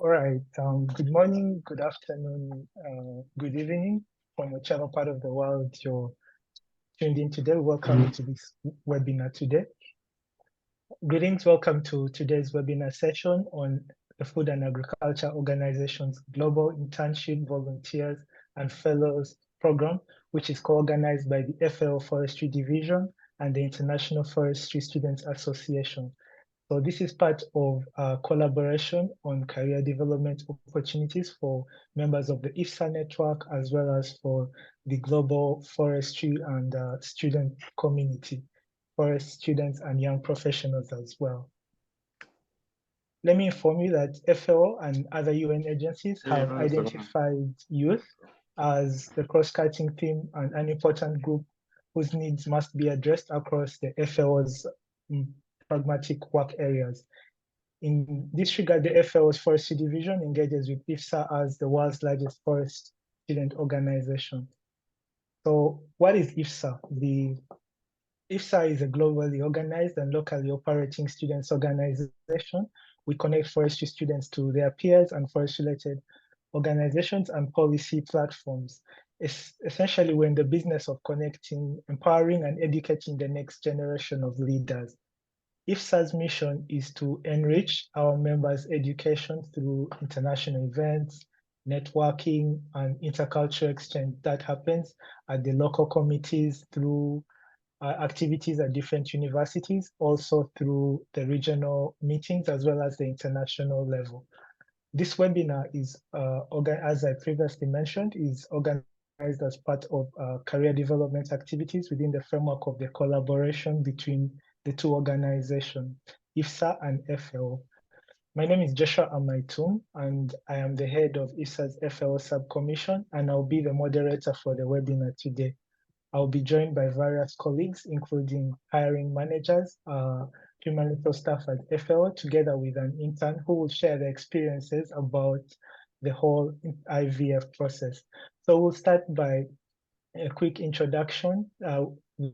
All right. Good morning, good afternoon, good evening from whichever part of the world you're tuned in today. Welcome to this webinar today. Greetings, welcome to today's webinar session on the Food and Agriculture Organization's Global Internship Volunteers and Fellows Program, which is co-organized by the FAO Forestry Division and the International Forestry Students Association. So this is part of a collaboration on career development opportunities for members of the IFSA network, as well as for the global forestry and student community, forest students and young professionals as well. Let me inform you that FAO and other UN agencies have identified youth as the cross-cutting theme and an important group whose needs must be addressed across the FAO's pragmatic work areas. In this regard, the FAO's Forestry Division engages with IFSA as the world's largest forest student organization. So what is IFSA? The IFSA is a globally organized and locally operating students organization. We connect forestry students to their peers and forest-related organizations and policy platforms. Essentially, we're in the business of connecting, empowering, and educating the next generation of leaders. IFSA's mission is to enrich our members' education through international events, networking, and intercultural exchange that happens at the local committees through activities at different universities, also through the regional meetings, as well as the international level. This webinar is, as I previously mentioned, is organized as part of career development activities within the framework of the collaboration between the two organizations, IFSA and FAO. My name is Joshua Amaitum, and I am the head of IFSA's FAO subcommission, and I'll be the moderator for the webinar today. I'll be joined by various colleagues, including hiring managers, human resource staff at FAO, together with an intern who will share their experiences about the whole IVF process. So we'll start by a quick introduction,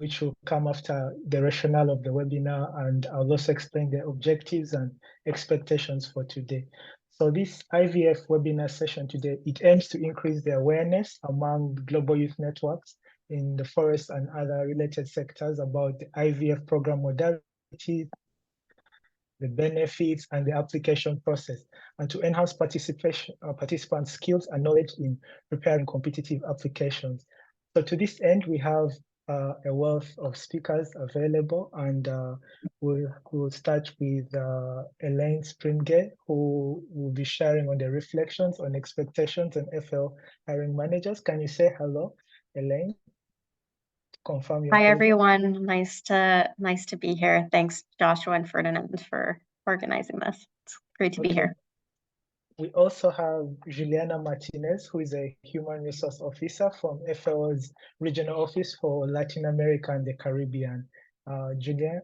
which will come after the rationale of the webinar, and I'll also explain the objectives and expectations for today. So this IVF webinar session today, it aims to increase the awareness among global youth networks in the forest and other related sectors about the IVF program modalities, the benefits, and the application process, and to enhance participant skills and knowledge in preparing competitive applications. So to this end, we have a wealth of speakers available, and we'll start with Elaine Springay, who will be sharing on the reflections on expectations and FL hiring managers. Can you say hello, Elaine? Confirm your Hi, presence. everyone. Nice to be here. Thanks, Joshua and Ferdinand, for organizing this. It's great to be here. We also have Juliana Martinez, who is a human resource officer from FAO's regional office for Latin America and the Caribbean. Juliana,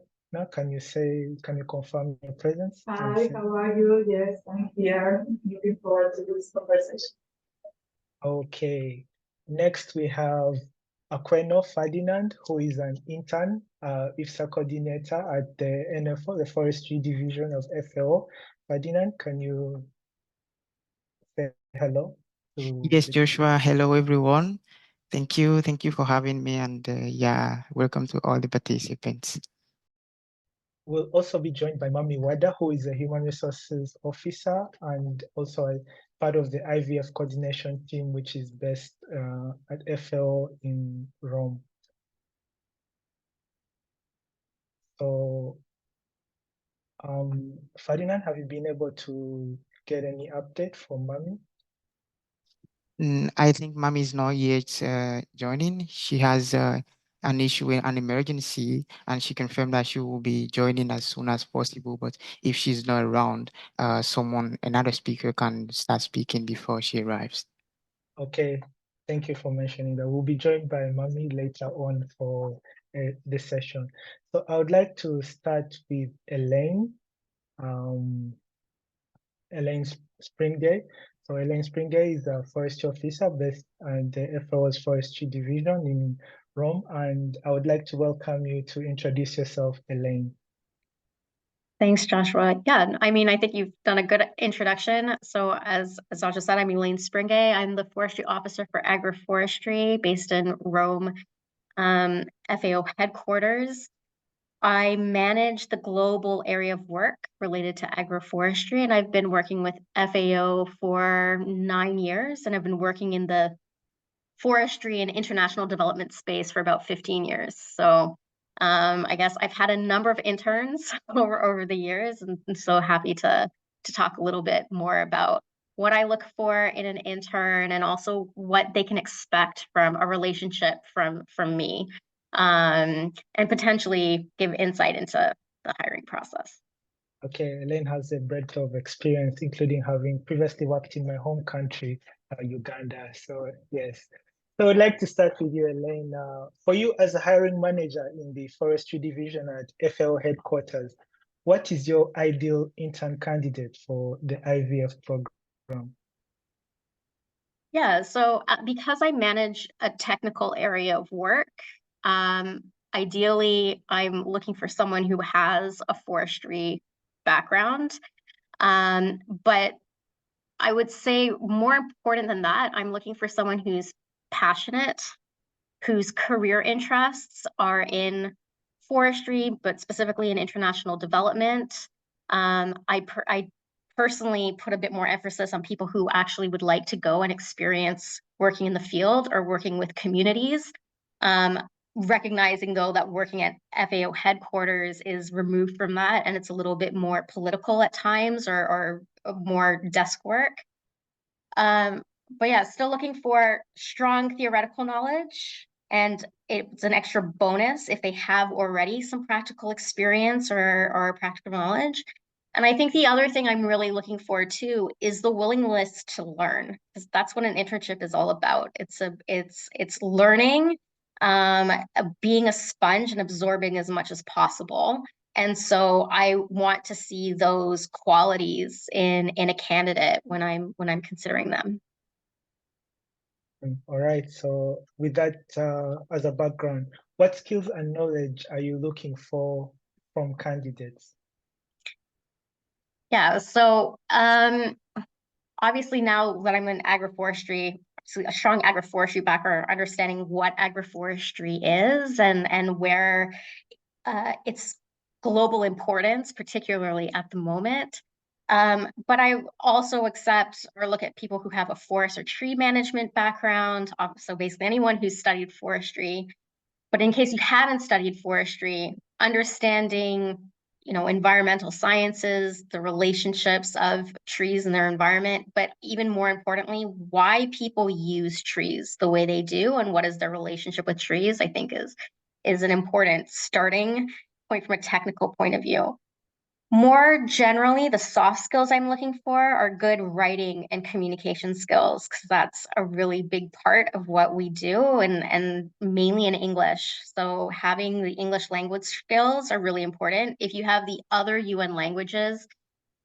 can you confirm your presence? Hi, how are you? Yes, I'm here. Looking forward to this conversation. Okay. Next, we have Aqueno Ferdinand, who is an intern, IFSA coordinator at the NFO, the Forestry Division of FAO. Ferdinand, can you say hello? Yes, Joshua. Hello, everyone. Thank you for having me, and yeah, welcome to all the participants. We'll also be joined by Mami Wada, who is a human resources officer and also a part of the IVF coordination team, which is based at FAO in Rome. So, Ferdinand, have you been able to get any update from Mami? I think Mami is not yet joining. She has an issue, an emergency, and she confirmed that she will be joining as soon as possible. But if she's not around, another speaker can start speaking before she arrives. Okay, thank you for mentioning that. We'll be joined by Mami later on for this session. So I would like to start with Elaine. Elaine Springay. So Elaine Springay is a forestry officer based at the FAO's Forestry Division in Rome, and I would like to welcome you to introduce yourself, Elaine. Thanks, Joshua. Yeah, I mean, I think you've done a good introduction. So as Joshua said, I'm Elaine Springay. I'm the Forestry Officer for Agroforestry based in Rome, FAO headquarters. I manage the global area of work related to agroforestry, and I've been working with FAO for 9 years, and I've been working in the forestry and international development space for about 15 years. So I guess I've had a number of interns over the years, and I'm so happy to talk a little bit more about what I look for in an intern and also what they can expect from a relationship from me, and potentially give insight into the hiring process. Okay, Elaine has a breadth of experience, including having previously worked in my home country, Uganda. So yes. So I'd like to start with you, Elaine. For you as a hiring manager in the Forestry Division at FAO headquarters, what is your ideal intern candidate for the IVF program? Yeah, so because I manage a technical area of work, ideally I'm looking for someone who has a forestry background. But I would say more important than that, I'm looking for someone who's passionate, whose career interests are in forestry, but specifically in international development. I personally put a bit more emphasis on people who actually would like to go and experience working in the field or working with communities. Recognizing though that working at FAO headquarters is removed from that and it's a little bit more political at times or more desk work. But yeah, still looking for strong theoretical knowledge, and it's an extra bonus if they have already some practical experience or practical knowledge. And I think the other thing I'm really looking for too is the willingness to learn, because that's what an internship is all about. It's learning, being a sponge and absorbing as much as possible. And so I want to see those qualities in a candidate when I'm considering them. All right. So with that as a background, what skills and knowledge are you looking for from candidates? Yeah, so obviously now that I'm in agroforestry, a strong agroforestry background, understanding what agroforestry is and where its global importance, particularly at the moment. But I also accept or look at people who have a forest or tree management background, so basically anyone who's studied forestry. But in case you haven't studied forestry, understanding, environmental sciences, the relationships of trees and their environment, but even more importantly, why people use trees the way they do and what is their relationship with trees, I think is an important starting point from a technical point of view. More generally, the soft skills I'm looking for are good writing and communication skills, because that's a really big part of what we do, and mainly in English. So having the English language skills are really important. If you have the other UN languages,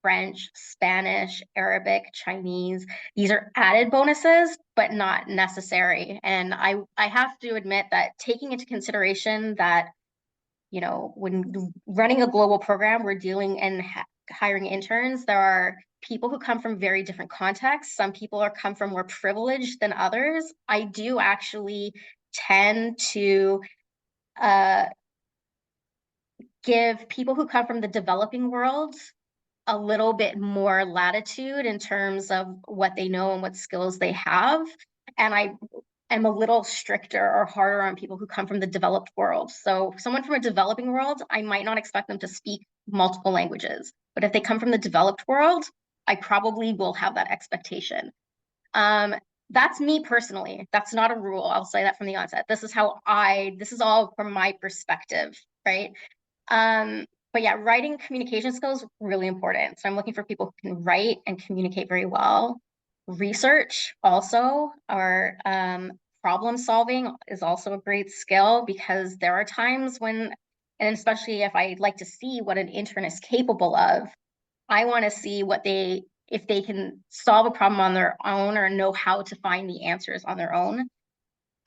French, Spanish, Arabic, Chinese, these are added bonuses, but not necessary. And I have to admit that taking into consideration that when running a global program, we're dealing and hiring interns. There are people who come from very different contexts. Some people come from more privileged than others. I do actually tend to give people who come from the developing world a little bit more latitude in terms of what they know and what skills they have. And I am a little stricter or harder on people who come from the developed world. So someone from a developing world, I might not expect them to speak multiple languages. But if they come from the developed world, I probably will have that expectation. That's me personally. That's not a rule. I'll say that from the onset. This is all from my perspective, right? But yeah, writing communication skills really important. So I'm looking for people who can write and communicate very well. Research also, or problem solving is also a great skill, because there are times when, and especially if I'd like to see what an intern is capable of, I want to see if they can solve a problem on their own or know how to find the answers on their own.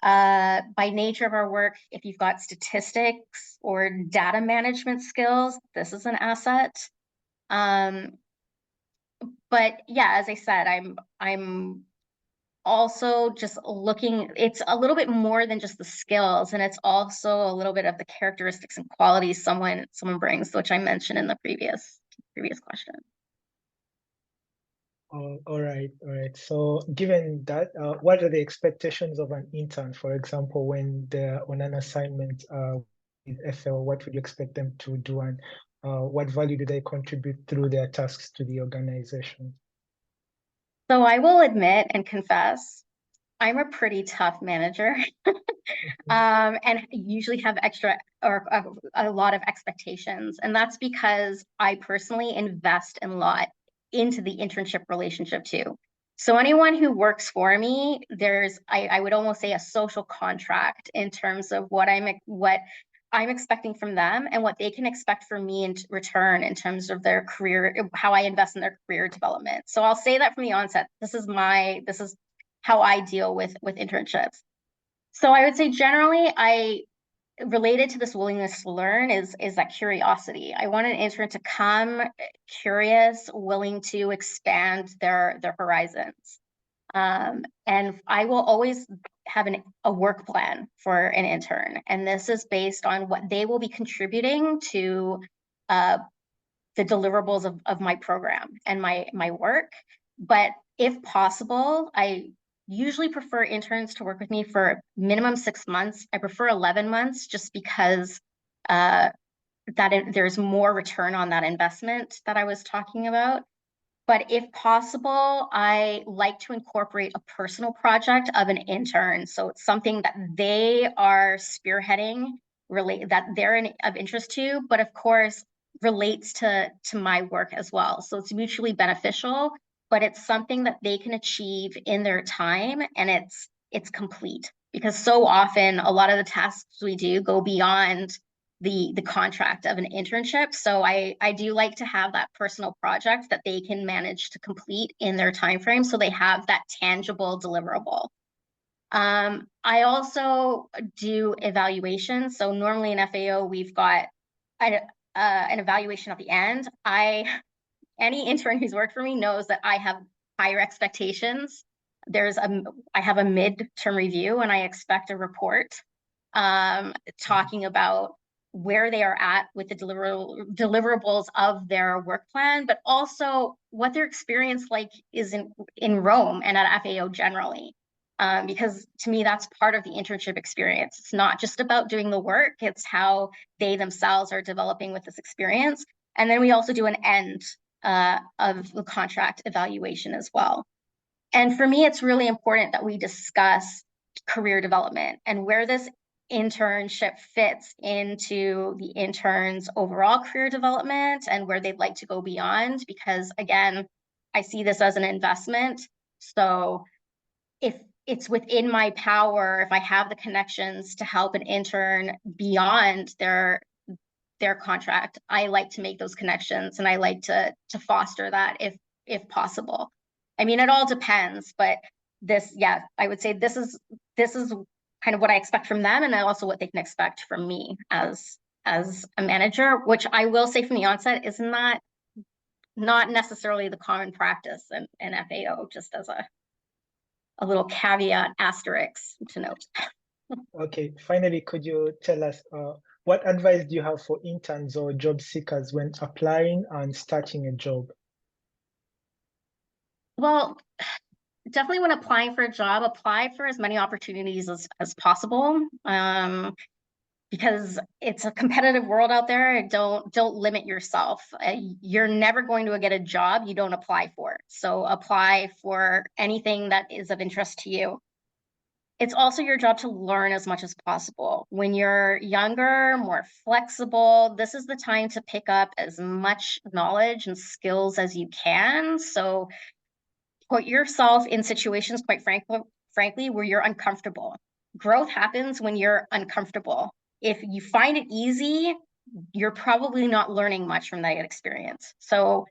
By nature of our work, if you've got statistics or data management skills, this is an asset. But yeah, as I said, I'm also just looking, it's a little bit more than just the skills, and it's also a little bit of the characteristics and qualities someone brings, which I mentioned in the previous question. Oh, all right. So given that, what are the expectations of an intern? For example, when they're on an assignment with FAO, what would you expect them to do, and what value do they contribute through their tasks to the organization? So I will admit and confess, I'm a pretty tough manager. And usually have extra or a lot of expectations. And that's because I personally invest a lot into the internship relationship too. So anyone who works for me, I would almost say a social contract in terms of what I'm expecting from them and what they can expect from me in return in terms of their career, how I invest in their career development. So I'll say that from the onset. This is how I deal with internships. So I would say generally, related to this willingness to learn is that curiosity. I want an intern to come curious, willing to expand their horizons. And I will always have a work plan for an intern. And this is based on what they will be contributing to the deliverables of my program and my work. But if possible, I usually prefer interns to work with me for minimum 6 months. I prefer 11 months just because there's more return on that investment that I was talking about. But if possible, I like to incorporate a personal project of an intern. So it's something that they are spearheading, that they're of interest to, but of course relates to my work as well. So it's mutually beneficial, but it's something that they can achieve in their time, and it's complete. Because so often a lot of the tasks we do go beyond the contract of an internship. So I do like to have that personal project that they can manage to complete in their time frame, so they have that tangible deliverable. I also do evaluation. So normally in FAO, we've got an evaluation at the end. Any intern who's worked for me knows that I have higher expectations. I have a mid-term review, and I expect a report talking about where they are at with the deliverables of their work plan, but also what their experience is in Rome and at FAO generally. Because to me, that's part of the internship experience. It's not just about doing the work, it's how they themselves are developing with this experience. And then we also do an end of the contract evaluation as well. And for me, it's really important that we discuss career development and where this internship fits into the intern's overall career development and where they'd like to go beyond, because again, I see this as an investment. So if it's within my power, if I have the connections to help an intern beyond their contract, I like to make those connections, and I like to foster that if possible. I mean, it all depends, but I would say this is kind of what I expect from them, and also what they can expect from me as a manager, which I will say from the onset is not necessarily the common practice in FAO, just as a little caveat asterisk to note. Okay, finally, could you tell us what advice do you have for interns or job seekers when applying and starting a job? Well, definitely when applying for a job, apply for as many opportunities as possible. Because it's a competitive world out there. Don't limit yourself. You're never going to get a job you don't apply for. So apply for anything that is of interest to you. It's also your job to learn as much as possible. When you're younger, more flexible, this is the time to pick up as much knowledge and skills as you can. So put yourself in situations, quite frankly, where you're uncomfortable. Growth happens when you're uncomfortable. If you find it easy, you're probably not learning much from that experience. So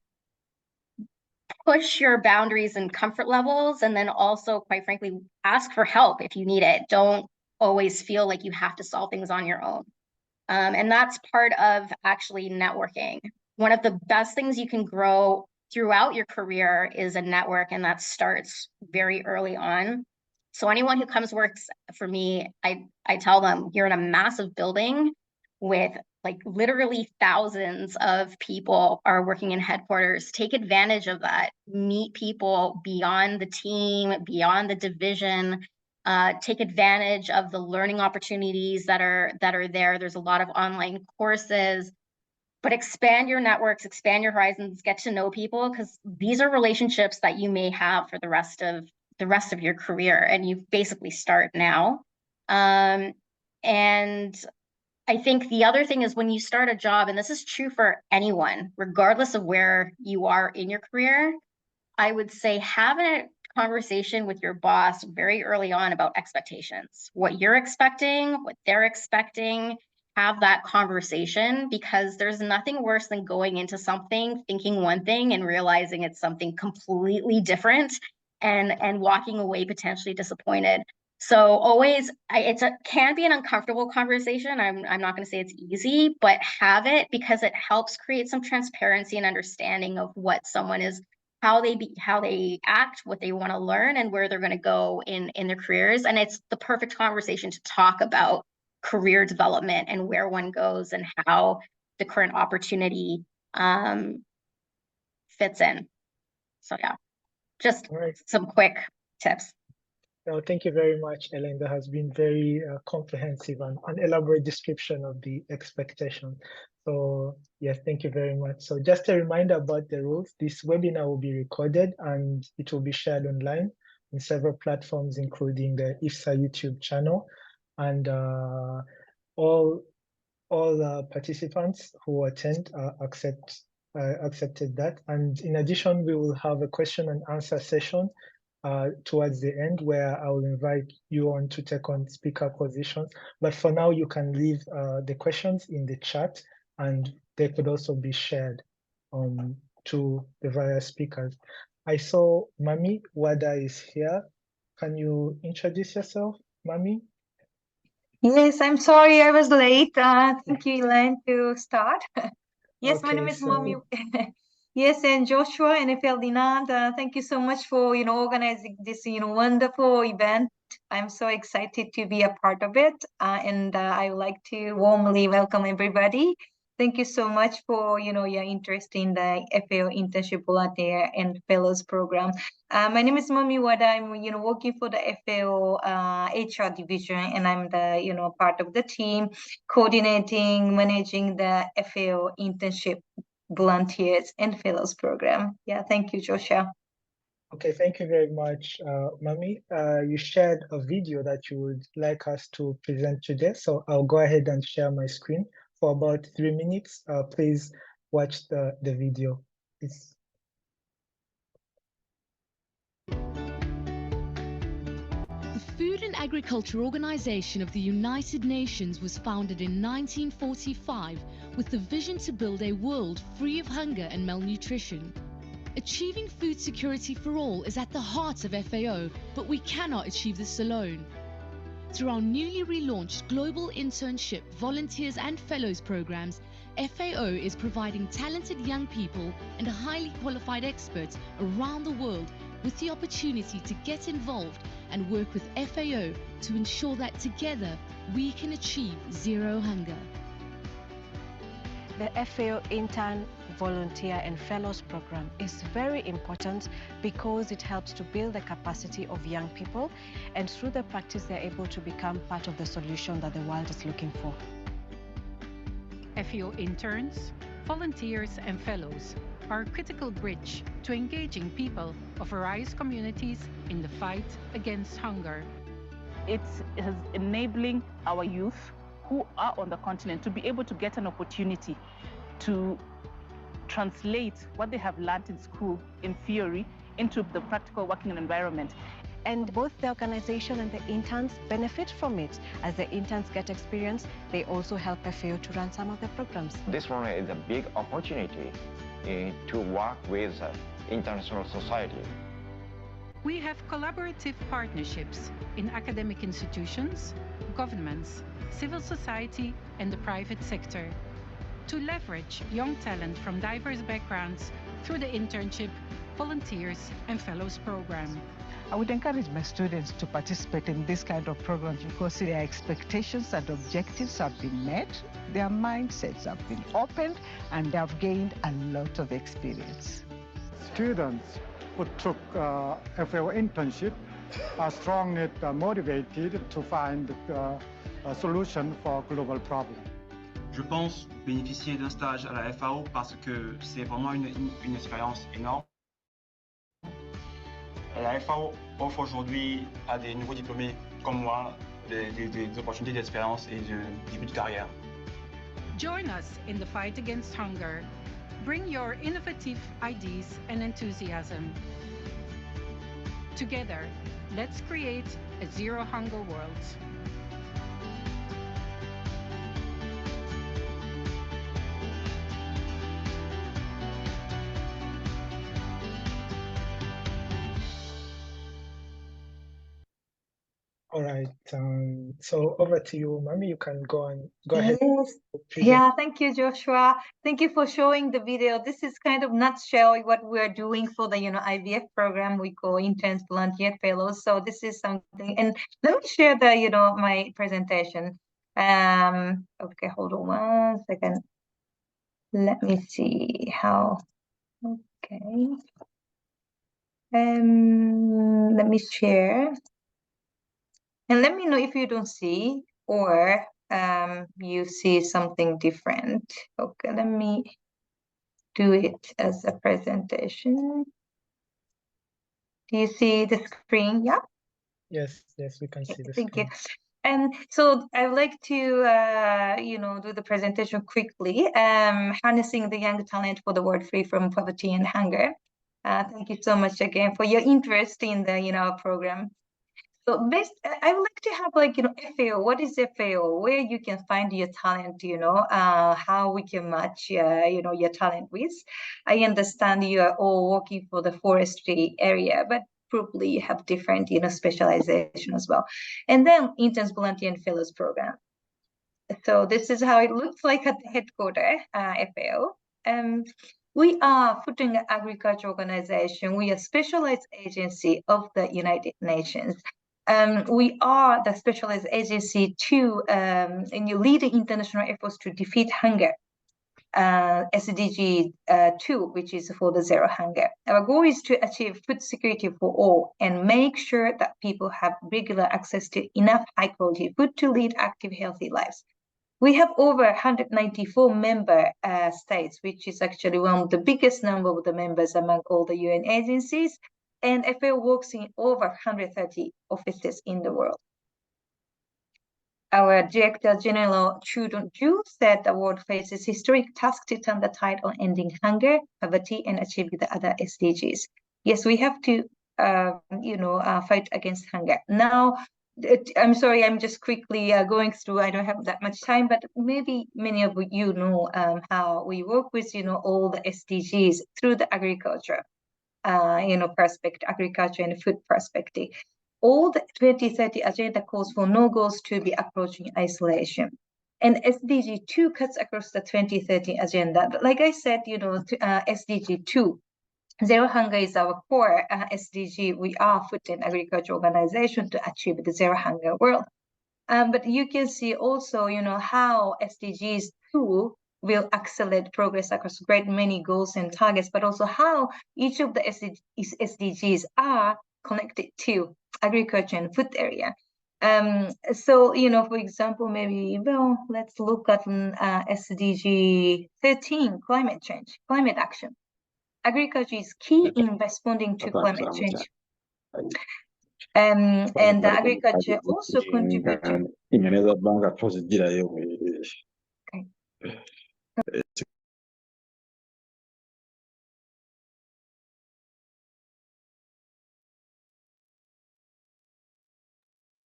push your boundaries and comfort levels, and then also, quite frankly, ask for help if you need it. Don't always feel like you have to solve things on your own. And that's part of actually networking. one of the best things you can grow throughout your career is a network, and that starts very early on. So anyone who comes works for me, I tell them, you're in a massive building with like literally thousands of people are working in headquarters. Take advantage of that. Meet people beyond the team, beyond the division. Take advantage of the learning opportunities that are there. There's a lot of online courses, but expand your networks, expand your horizons, get to know people, because these are relationships that you may have for the rest of your career, and you basically start now. And I think the other thing is when you start a job, and this is true for anyone, regardless of where you are in your career, I would say have a conversation with your boss very early on about expectations, what you're expecting, what they're expecting. Have that conversation, because there's nothing worse than going into something thinking one thing and realizing it's something completely different and walking away potentially disappointed. So always, can be an uncomfortable conversation. I'm not going to say it's easy, but have it, because it helps create some transparency and understanding of what someone is, how they act, what they want to learn, and where they're going to go in their careers. And it's the perfect conversation to talk about career development and where one goes and how the current opportunity fits in. So yeah, just some quick tips. No, thank you very much, Ellen. That has been very comprehensive and an elaborate description of the expectation. So yes, thank you very much. So just a reminder about the rules. This webinar will be recorded and it will be shared online in several platforms, including the IFSA YouTube channel. And all participants who attend accepted that. And in addition, we will have a question and answer session towards the end, where I will invite you on to take on speaker positions. But for now, you can leave the questions in the chat, and they could also be shared to the various speakers. I saw Mami Wada is here. Can you introduce yourself, Mami? Yes, I'm sorry I was late. Thank you, Elaine, to start. Yes, my name is Mami. Yes, and Joshua and Ferdinand, thank you so much for organizing this wonderful event. I'm so excited to be a part of it, and I would like to warmly welcome everybody. Thank you so much for your interest in the FAO Internship Volunteer and Fellows Program. My name is Mami Wada. I'm working for the FAO HR Division, and I'm the part of the team coordinating, managing the FAO Internship Volunteers and Fellows Program. Yeah, thank you, Joshua. Okay, thank you very much, Mami. You shared a video that you would like us to present today, so I'll go ahead and share my screen for about 3 minutes. Please watch the video. It's... The Food and Agriculture Organization of the United Nations was founded in 1945 with the vision to build a world free of hunger and malnutrition. Achieving food security for all is at the heart of FAO, but we cannot achieve this alone. Through our newly relaunched Global Internship, Volunteers and Fellows programs, FAO is providing talented young people and highly qualified experts around the world with the opportunity to get involved and work with FAO to ensure that together we can achieve zero hunger. The FAO Intern, Volunteer and Fellows program is very important because it helps to build the capacity of young people, and through the practice they're able to become part of the solution that the world is looking for. FAO interns, volunteers and fellows are a critical bridge to engaging people of various communities in the fight against hunger. It is enabling our youth who are on the continent to be able to get an opportunity to translate what they have learned in school, in theory, into the practical working environment. And both the organization and the interns benefit from it. As the interns get experience, they also help FAO to run some of the programs. This one is a big opportunity to work with international society. We have collaborative partnerships in academic institutions, governments, civil society, and the private sector. to leverage young talent from diverse backgrounds through the Internship, Volunteers and Fellows program. I would encourage my students to participate in this kind of programs because their expectations and objectives have been met, their mindsets have been opened, and they have gained a lot of experience. Students who took FAO internship are strongly motivated to find a solution for global problems. Je pense bénéficier d'un stage à la FAO parce que c'est vraiment une expérience énorme. La FAO offre aujourd'hui à des nouveaux diplômés comme moi des opportunités d'expérience et de début de carrière. Join us in the fight against hunger. Bring your innovative ideas and enthusiasm. Together, let's create a zero hunger world. All right. So over to you, Mami. You can go ahead. Yes. Yeah, thank you, Joshua. Thank you for showing the video. This is kind of nutshell what we're doing for the IVF program we call Interns Volunteer Fellows. So this is something, and let me share the my presentation. Okay, hold on 1 second. Let me see how. Okay. Let me share. And let me know if you don't see or you see something different. Okay, let me do it as a presentation. Do you see the screen? Yeah? Yes, we can see the Thank screen. you. And so I would like to, do the presentation quickly, harnessing the young talent for the world free from poverty and hunger. Thank you so much again for your interest in the, our program. So I would like to have FAO. What is FAO? Where you can find your talent, how we can match, your talent with. I understand you are all working for the forestry area, but probably you have different, specialization as well. And then Interns, Volunteer and Fellows program. So this is how it looks like at the headquarters, FAO. We are Food and Agriculture Organization. We are a specialized agency of the United Nations. We are the specialized agency to lead the international efforts to defeat hunger, SDG 2, which is for the zero hunger. Our goal is to achieve food security for all and make sure that people have regular access to enough high quality food to lead active, healthy lives. We have over 194 member states, which is actually one of the biggest number of the members among all the UN agencies. And FAO works in over 130 offices in the world. Our Director General Chu Dong-ju said the world faces historic task to turn the tide on ending hunger, poverty, and achieving the other SDGs. Yes, we have to, fight against hunger. Now, I'm sorry, I'm just quickly going through. I don't have that much time, but maybe many of you know how we work with, all the SDGs through the agriculture. Agriculture and food perspective. All the 2030 agenda calls for no goals to be approaching isolation. And SDG 2 cuts across the 2030 agenda. Like I said, SDG 2, zero hunger is our core SDG. We are Food and Agriculture Organization to achieve the zero hunger world. But you can see also, how SDGs 2 will accelerate progress across great many goals and targets, but also how each of the SDGs are connected to agriculture and food area. So, for example, let's look at SDG 13, climate change, climate action. Agriculture is key in responding to climate change. And agriculture also contributes to...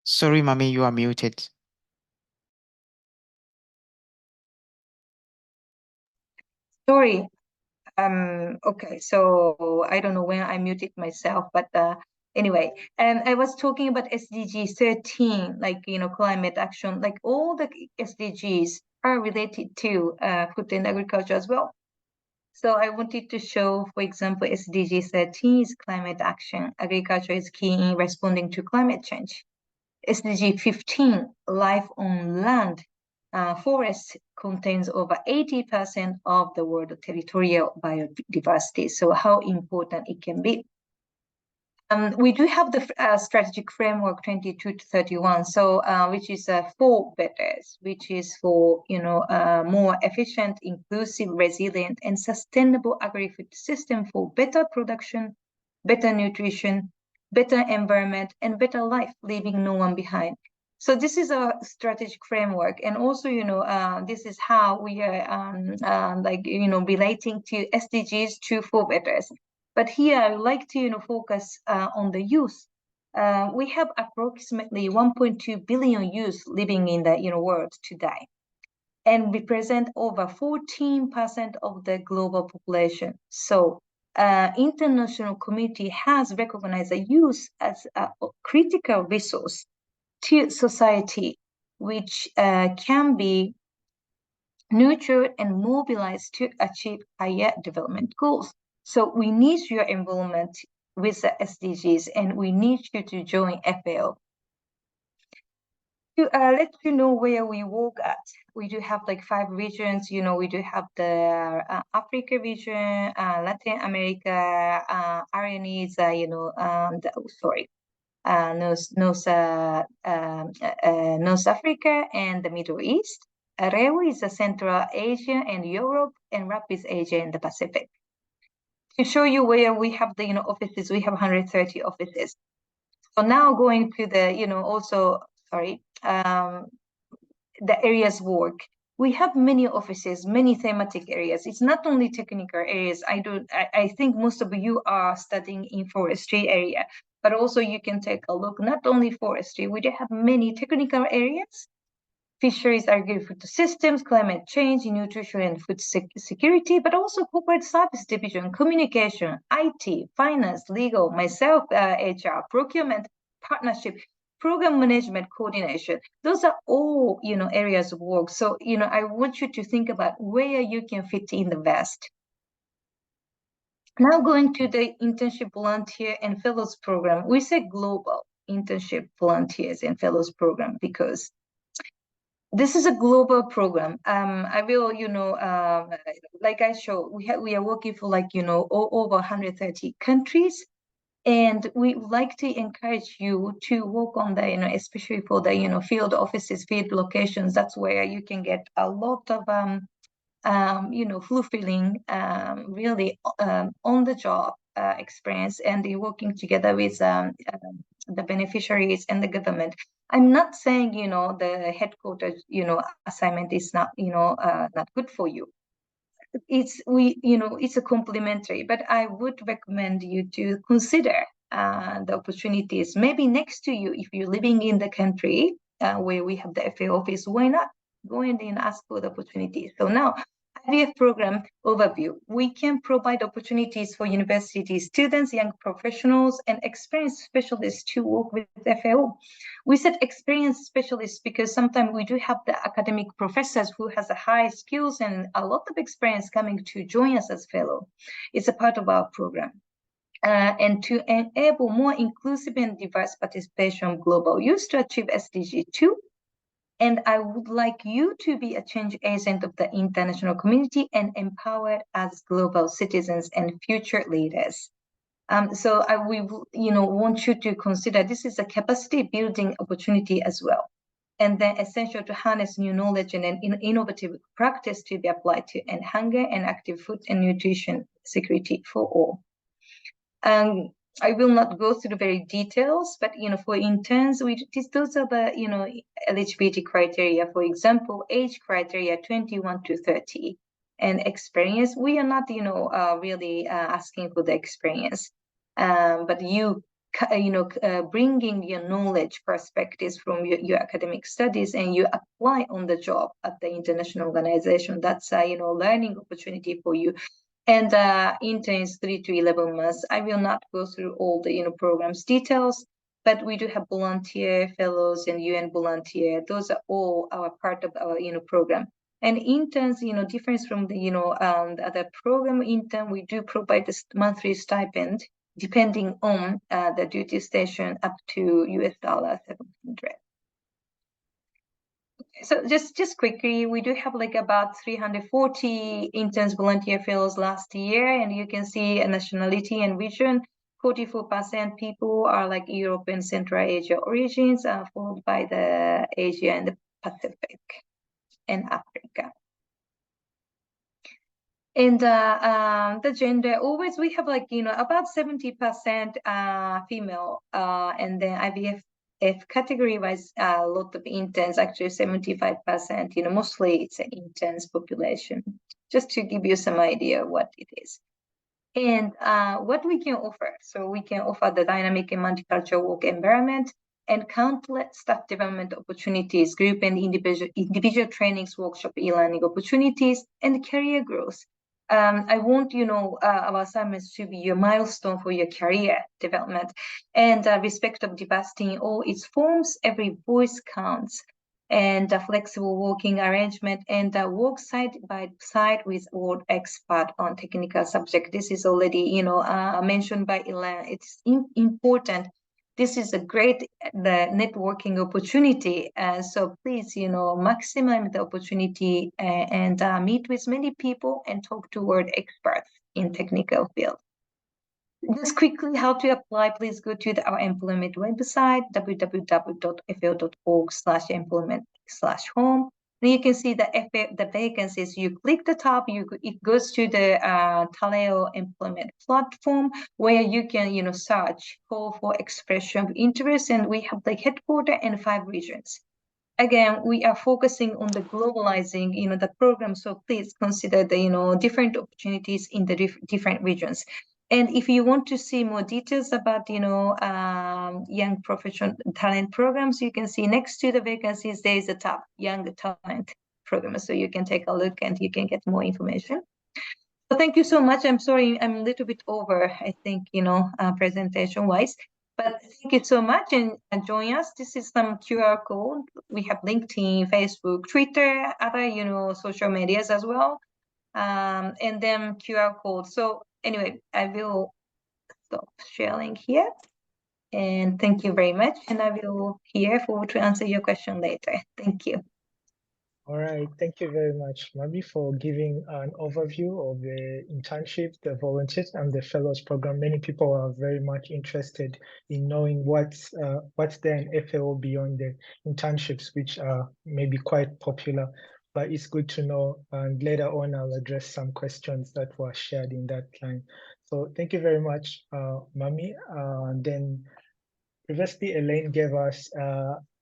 Sorry, Mami, you are muted. Sorry. Okay, so I don't know when I muted myself, but anyway, I was talking about SDG 13, climate action, like all the SDGs are related to food and agriculture as well. So I wanted to show, for example, SDG 13 is climate action. Agriculture is key in responding to climate change. SDG 15, life on land. Forest contains over 80% of the world territorial biodiversity. So how important it can be. We do have the strategic framework 22 to 31, so which is for betters, which is for more efficient, inclusive, resilient, and sustainable agri-food system for better production, better nutrition, better environment, and better life, leaving no one behind. So this is a strategic framework, and also this is how we are relating to SDGs to for betters. But here I would like to focus on the youth. We have approximately 1.2 billion youth living in the world today, and represent over 14% of the global population. So international community has recognized the youth as a critical resource to society, which can be nurtured and mobilized to achieve higher development goals. So we need your involvement with the SDGs, and we need you to join FAO. To let you know where we work at, we do have like 5 regions. We do have the Africa region, Latin America, RNEs, North Africa and the Middle East. REO is Central Asia and Europe, and RAP is Asia and the Pacific. To show you where we have the offices, we have 130 offices. So now going to the the areas work. We have many offices, many thematic areas. It's not only technical areas. I think most of you are studying in forestry area, but also you can take a look, not only forestry, we do have many technical areas. Fisheries, agri-food systems, climate change, nutrition and food security, but also corporate service division, communication, IT, finance, legal, myself, HR, procurement, partnership, program management, coordination. Those are all, areas of work. So, I want you to think about where you can fit in the best. Now going to the internship volunteer and fellows program. We say global internship volunteers and fellows program because this is a global program. I will, like I showed, we are working for over 130 countries, and we would like to encourage you to work on the, especially for the, field offices, field locations. That's where you can get a lot of, fulfilling, really on the job experience, and working together with the beneficiaries and the government. I'm not saying, the headquarters, assignment is not, not good for you. It's a complementary, but I would recommend you to consider the opportunities maybe next to you. If you're living in the country where we have the FAO office, why not go in and ask for the opportunities? So now, IVF program overview. We can provide opportunities for university students, young professionals, and experienced specialists to work with FAO. We said experienced specialists because sometimes we do have the academic professors who has a high skills and a lot of experience coming to join us as fellow. It's a part of our program. And to enable more inclusive and diverse participation of global youth to achieve SDG 2. And I would like you to be a change agent of the international community and empowered as global citizens and future leaders. So we want you to consider this is a capacity building opportunity as well. And then essential to harness new knowledge and an innovative practice to be applied to end hunger and active food and nutrition security for all. I will not go through the very details, but for interns, those are the eligibility criteria. For example, age criteria 21 to 30, and experience. We are not really asking for the experience, but you bringing your knowledge perspectives from your academic studies and you apply on the job at the international organization. That's a learning opportunity for you. And interns 3 to 11 months. I will not go through all the programs details, but we do have volunteer fellows and UN volunteer. Those are all our part of our program. And interns, difference from the, the other program intern, we do provide this monthly stipend depending on the duty station up to $700. So just quickly, we do have like about 340 interns volunteer fellows last year, and you can see a nationality and region. 44% people are like Europe and Central Asia origins, followed by the Asia and the Pacific and Africa. And the gender, always we have like, about 70% female, and then IVF category-wise, a lot of interns, actually 75%, mostly it's an interns population, just to give you some idea what it is. And what we can offer. So we can offer the dynamic and multicultural work environment and countless staff development opportunities, group and individual trainings, workshop, e-learning opportunities, and career growth. I want, our assignments to be your milestone for your career development and respect of diversity in all its forms. Every voice counts. And a flexible working arrangement and work side by side with world expert on technical subject. This is already, mentioned by Elaine. It's important. This is a great networking opportunity. So please, maximize the opportunity and meet with many people and talk to world experts in technical field. Just quickly, how to apply, please go to our employment website, www.fao.org/employment/home. Then you can see the vacancies. You click the top, it goes to the Taleo employment platform where you can, search, call for expression of interest, and we have the headquarters and 5 regions. Again, we are focusing on the globalizing, the program. So please consider the, different opportunities in the different regions. And if you want to see more details about, young professional talent programs, you can see next to the vacancies, there is a tab, Young Talent Program. So you can take a look and you can get more information. So thank you so much. I'm sorry, I'm a little bit over, I think, presentation wise, but thank you so much and join us. This is some QR code. We have LinkedIn, Facebook, Twitter, other, social medias as well. And then QR code. So anyway, I will stop sharing here. And thank you very much. And I will here to answer your question later. Thank you. All right. Thank you very much, Mabi, for giving an overview of the internship, the volunteers, and the fellows program. Many people are very much interested in knowing what's there in FAO beyond the internships, which are maybe quite popular. But it's good to know, and later on I'll address some questions that were shared in that line. So thank you very much, Mami. And then previously Elaine gave us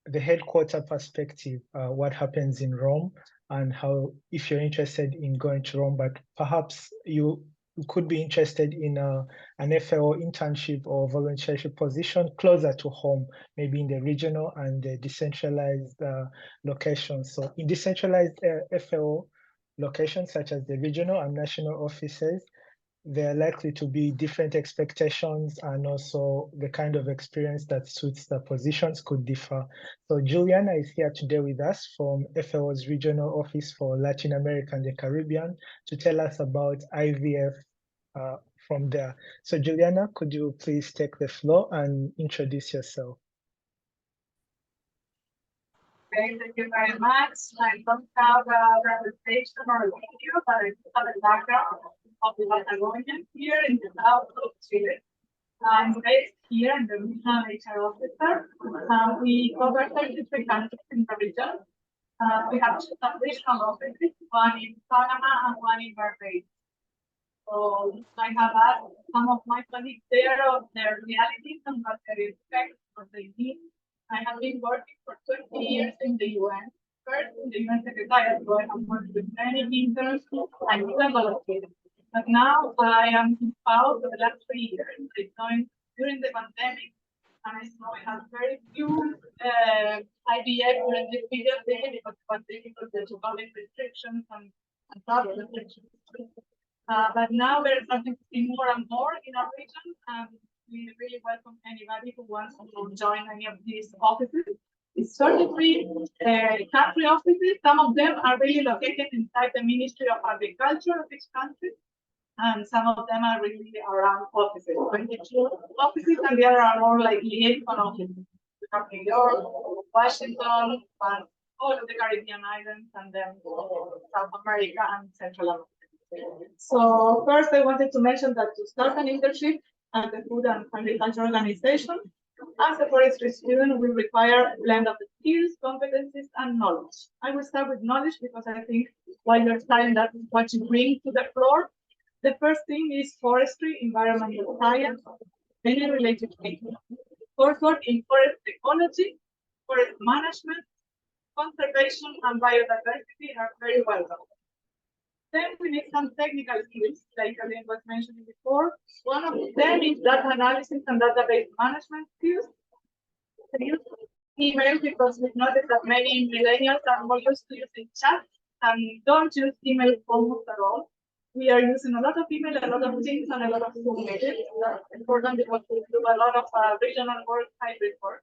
the headquarter perspective, what happens in Rome, and how, if you're interested in going to Rome, but perhaps you could be interested in an FAO internship or volunteership position closer to home, maybe in the regional and the decentralized locations. So in decentralized FAO locations, such as the regional and national offices, there are likely to be different expectations, and also the kind of experience that suits the positions could differ. So Juliana is here today with us from FAO's Regional Office for Latin America and the Caribbean to tell us about IVF from there. So Juliana, could you please take the floor and introduce yourself? Thank you very much. I don't have a presentation or a video, but I have a background of the Patagonia here in the south of Chile. I'm based here in the regional HR officer. We cover 33 countries in the region. We have 2 regional offices, one in Panama and one in Barbados. So I have asked some of my colleagues there of their realities and what they expect, what they need. I have been working for 20 years in the UN. First in the UN Secretariat, so I have worked with many interns and even volunteers. But now I am in FAO for the last 3 years. I joined during the pandemic, and I saw I had very few IVF during this period because it was difficult to public restrictions and travel restrictions. But now we're starting to see more and more in our region, and we really welcome anybody who wants to join any of these offices. It's 33 country offices. Some of them are really located inside the Ministry of Agriculture of each country, and some of them are really around offices. 22 offices, and the other are more like liaison offices. We have New York, Washington, and all of the Caribbean islands, and then South America and Central America. So first, I wanted to mention that to start an internship at the Food and Agriculture Organization, as a forestry student, we require a blend of skills, competencies, and knowledge. I will start with knowledge because I think while you're studying, that's what you bring to the floor. The first thing is forestry, environmental science, many related things. Coursework in forest ecology, forest management, conservation, and biodiversity are very welcome. Then we need some technical skills, like Aline was mentioning before. One of them is data analysis and database management skills. We use email because we've noticed that many millennials are more used to using chat and don't use email almost at all. We are using a lot of email, a lot of Teams, and a lot of Zoom meetings. That's important because we do a lot of regional work, hybrid work.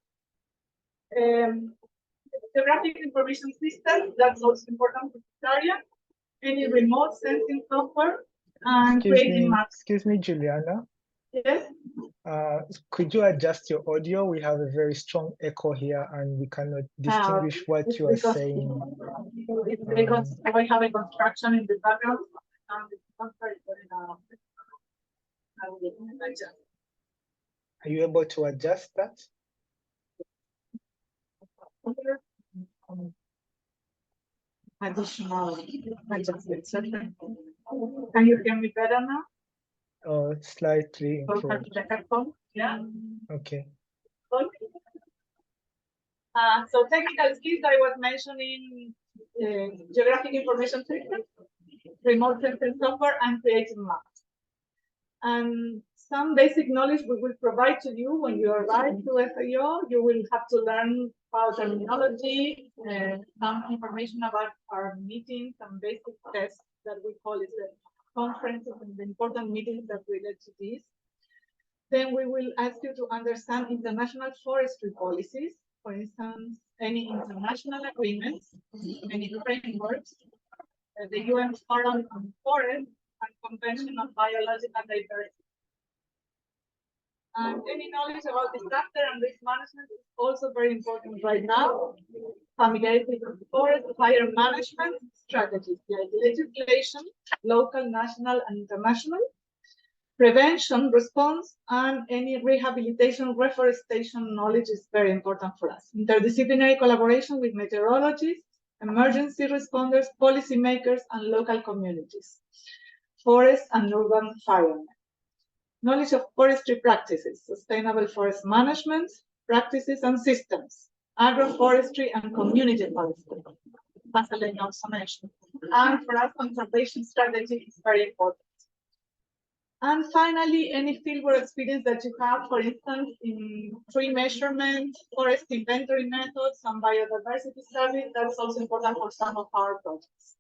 Geographic information system, that's also important for this area. Any remote sensing software and creating maps. Excuse me, Juliana. Yes. Could you adjust your audio? We have a very strong echo here, and we cannot distinguish what you are saying. It's because I have a construction in the background. Are you able to adjust that? Additional adjustments. Can you hear me better now? Slightly improved. Yeah. Okay. So technical skills I was mentioning, geographic information system, remote sensing software, and creating maps. And some basic knowledge we will provide to you when you arrive to FAO. You will have to learn about terminology, some information about our meetings, some basic tests that we call it the conferences and the important meetings that relate to this. Then we will ask you to understand international forestry policies, for instance, any international agreements, any frameworks, the UN Forum on Forest and Convention on Biological Diversity. And any knowledge about disaster and risk management is also very important right now. Familiarity with forest fire management strategies, like legislation, local, national, and international, prevention, response, and any rehabilitation, reforestation knowledge is very important for us. Interdisciplinary collaboration with meteorologists, emergency responders, policymakers, and local communities, forest and urban firemen. Knowledge of forestry practices, sustainable forest management, practices and systems, agroforestry and community forestry. Vaseline also mentioned. And for us, conservation strategy is very important. And finally, any fieldwork experience that you have, for instance, in tree measurement, forest inventory methods, and biodiversity studies, that's also important for some of our projects.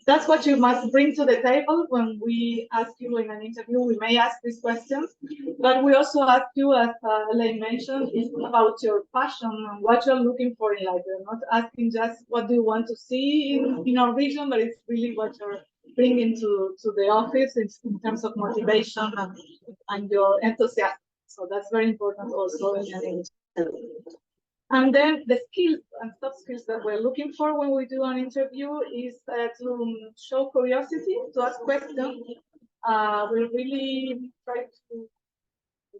That's what you must bring to the table when we ask you in an interview. We may ask these questions, but we also ask you, as Elaine mentioned, is about your passion and what you're looking for in life. We're not asking just what do you want to see in our region, but it's really what you're bringing to the office in terms of motivation and your enthusiasm. So that's very important also in an interview. And then the skills and soft skills that we're looking for when we do an interview is to show curiosity, to ask questions. We really try to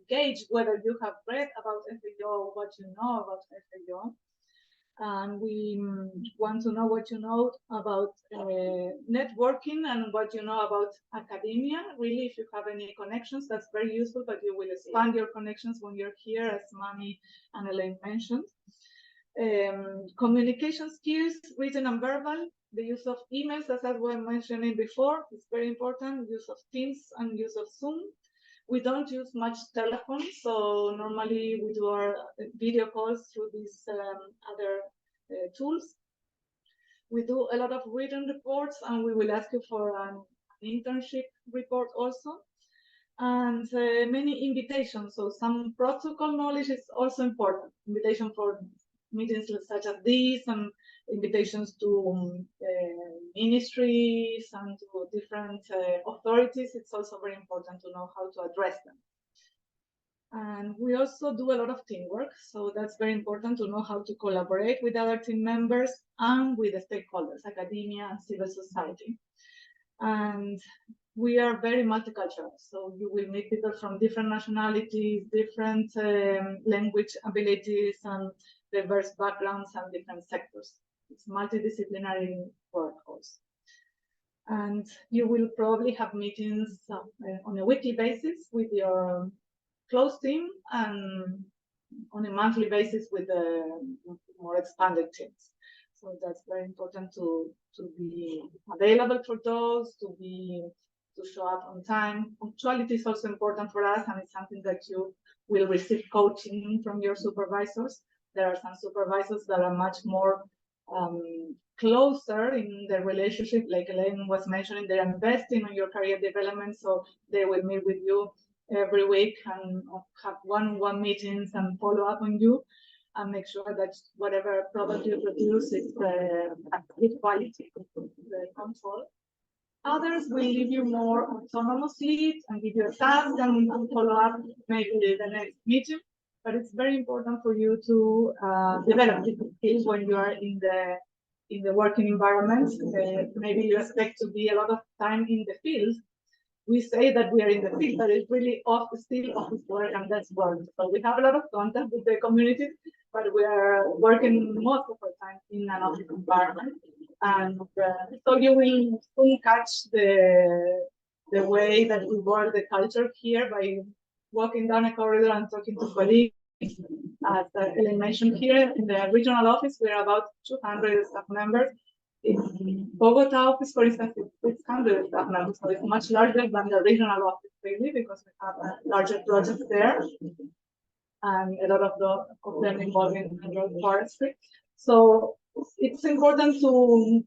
gauge whether you have read about FAO, what you know about FAO. And we want to know what you know about networking and what you know about academia. Really, if you have any connections, that's very useful, but you will expand your connections when you're here, as Mami and Elaine mentioned. Communication skills, written and verbal, the use of emails, as I was mentioning before, is very important, use of Teams and use of Zoom. We don't use much telephone, so normally we do our video calls through these other tools. We do a lot of written reports, and we will ask you for an internship report also. And many invitations, so some protocol knowledge is also important. Invitation for meetings such as these and invitations to ministries and to different authorities, it's also very important to know how to address them. And we also do a lot of teamwork, so that's very important to know how to collaborate with other team members and with the stakeholders, academia and civil society. And we are very multicultural, so you will meet people from different nationalities, different language abilities, and diverse backgrounds and different sectors. It's multidisciplinary work also. And you will probably have meetings on a weekly basis with your close team and on a monthly basis with the more expanded teams. So that's very important to be available for those, to show up on time. Punctuality is also important for us, and it's something that you will receive coaching from your supervisors. There are some supervisors that are much more closer in the relationship, like Elaine was mentioning, they're investing on your career development, so they will meet with you every week and have one-on-one meetings and follow up on you and make sure that whatever product you produce is good quality control. Others will give you more autonomous lead and give you a task and follow up maybe the next meeting. But it's very important for you to develop these skills when you are in the working environment. Maybe you expect to be a lot of time in the field. We say that we are in the field, but it's really still office work, and that's work. So we have a lot of contact with the community, but we are working most of our time in an office environment. And so you will soon catch the way that we work, the culture here, by walking down a corridor and talking to colleagues. As Ellen mentioned here, in the regional office, we're about 200 staff members. In Bogota office, for instance, it's 600 staff members, so it's much larger than the regional office, really, because we have larger projects there, and a lot of them involving forestry. So it's important to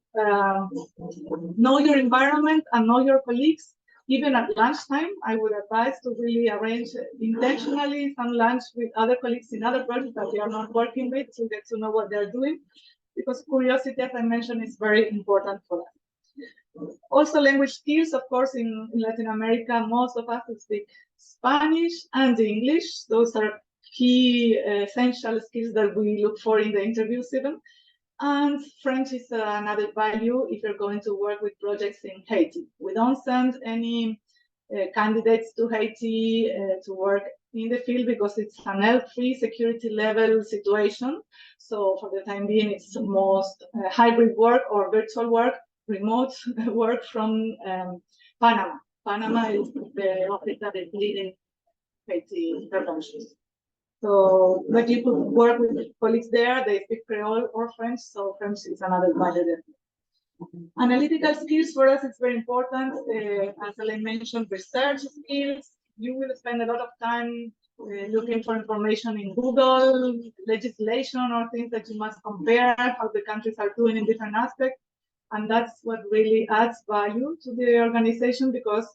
know your environment and know your colleagues. Even at lunchtime, I would advise to really arrange intentionally some lunch with other colleagues in other projects that you are not working with to get to know what they're doing, because curiosity, as I mentioned, is very important for us. Also, language skills, of course, in Latin America, most of us speak Spanish and English. Those are key essential skills that we look for in the interviews even. And French is an added value if you're going to work with projects in Haiti. We don't send any candidates to Haiti to work in the field because it's an L3 security level situation. So for the time being, it's most hybrid work or virtual work, remote work from Panama. Panama is the office that is leading Haiti interventions. So, but you could work with colleagues there, they speak Creole or French, so French is another value there. Analytical skills for us, it's very important. As I mentioned, research skills. You will spend a lot of time looking for information in Google, legislation or things that you must compare, how the countries are doing in different aspects. And that's what really adds value to the organization, because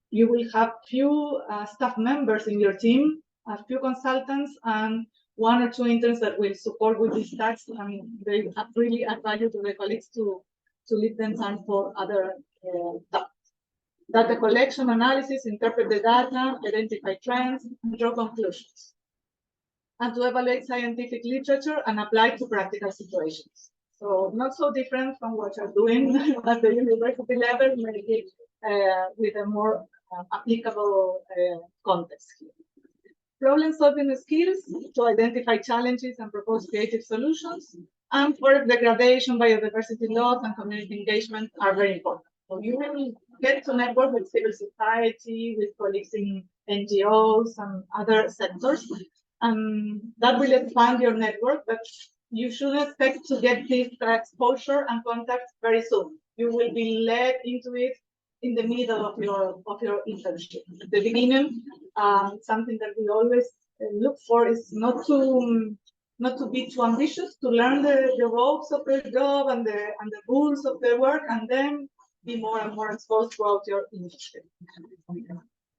you will have few staff members in your team, a few consultants, and 1 or 2 interns that will support with these tasks, and they really add value to the colleagues to leave them time for other tasks. Data collection, analysis, interpret the data, identify trends, and draw conclusions. And to evaluate scientific literature and apply to practical situations. So not so different from what you're doing at the university level, maybe with a more applicable context here. Problem-solving skills to identify challenges and propose creative solutions, and forest degradation, biodiversity loss, and community engagement are very important. So you will get to network with civil society, with colleagues in NGOs and other sectors, and that will expand your network, but you shouldn't expect to get this exposure and contact very soon. You will be led into it in the middle of your internship. At the beginning, something that we always look for is not to be too ambitious, to learn the ropes of the job and the rules of the work, and then be more and more exposed throughout your internship.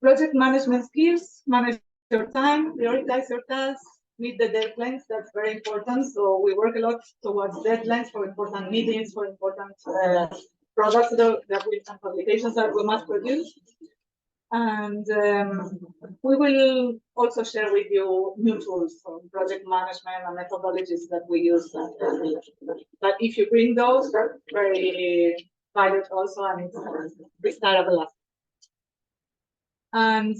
Project management skills: manage your time, prioritize your tasks, meet the deadlines. That's very important. So we work a lot towards deadlines for important meetings, for important products that we and publications that we must produce. And we will also share with you new tools for project management and methodologies that we use. But if you bring those, they're very valued also, and it's restartable. And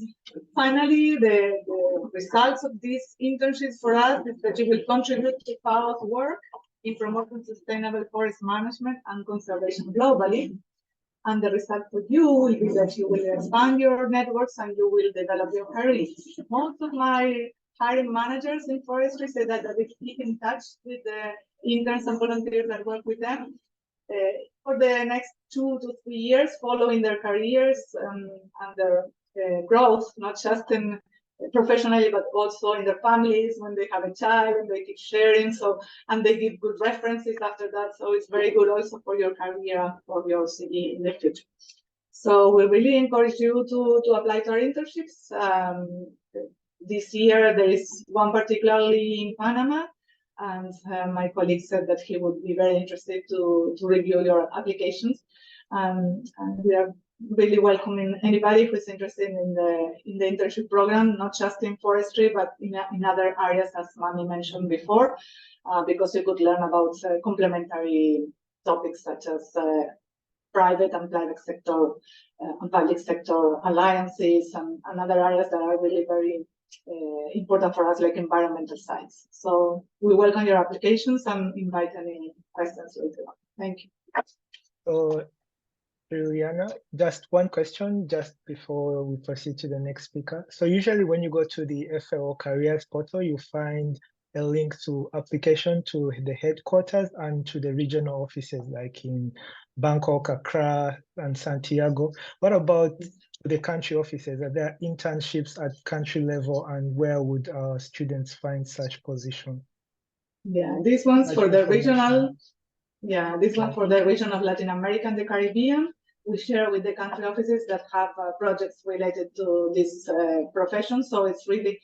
finally, the results of these internships for us is that you will contribute to FAO's work in promoting sustainable forest management and conservation globally. And the result for you will be that you will expand your networks and you will develop your careers. Most of my hiring managers in forestry say that they keep in touch with the interns and volunteers that work with them for the next 2 to 3 years, following their careers and their growth, not just in professionally, but also in their families when they have a child and they keep sharing. So, and they give good references after that. So it's very good also for your career, for your CV in the future. So we really encourage you to apply to our internships. This year there is one particularly in Panama, and my colleague said that he would be very interested to review your applications. And we are really welcoming anybody who's interested in the internship program, not just in forestry, but in other areas, as Mami mentioned before, because you could learn about complementary topics such as private and public sector alliances and other areas that are really very important for us, like environmental science. So we welcome your applications and invite any questions later on. Thank you. So, Juliana, just one question just before we proceed to the next speaker. So usually when you go to the FAO careers portal, you find a link to application to the headquarters and to the regional offices like in Bangkok, Accra, and Santiago. What about the country offices? Are there internships at country level, and where would students find such position? Yeah, this one's for the regional. Yeah, this one for the region of Latin America and the Caribbean. We share with the country offices that have projects related to this profession. So it's really,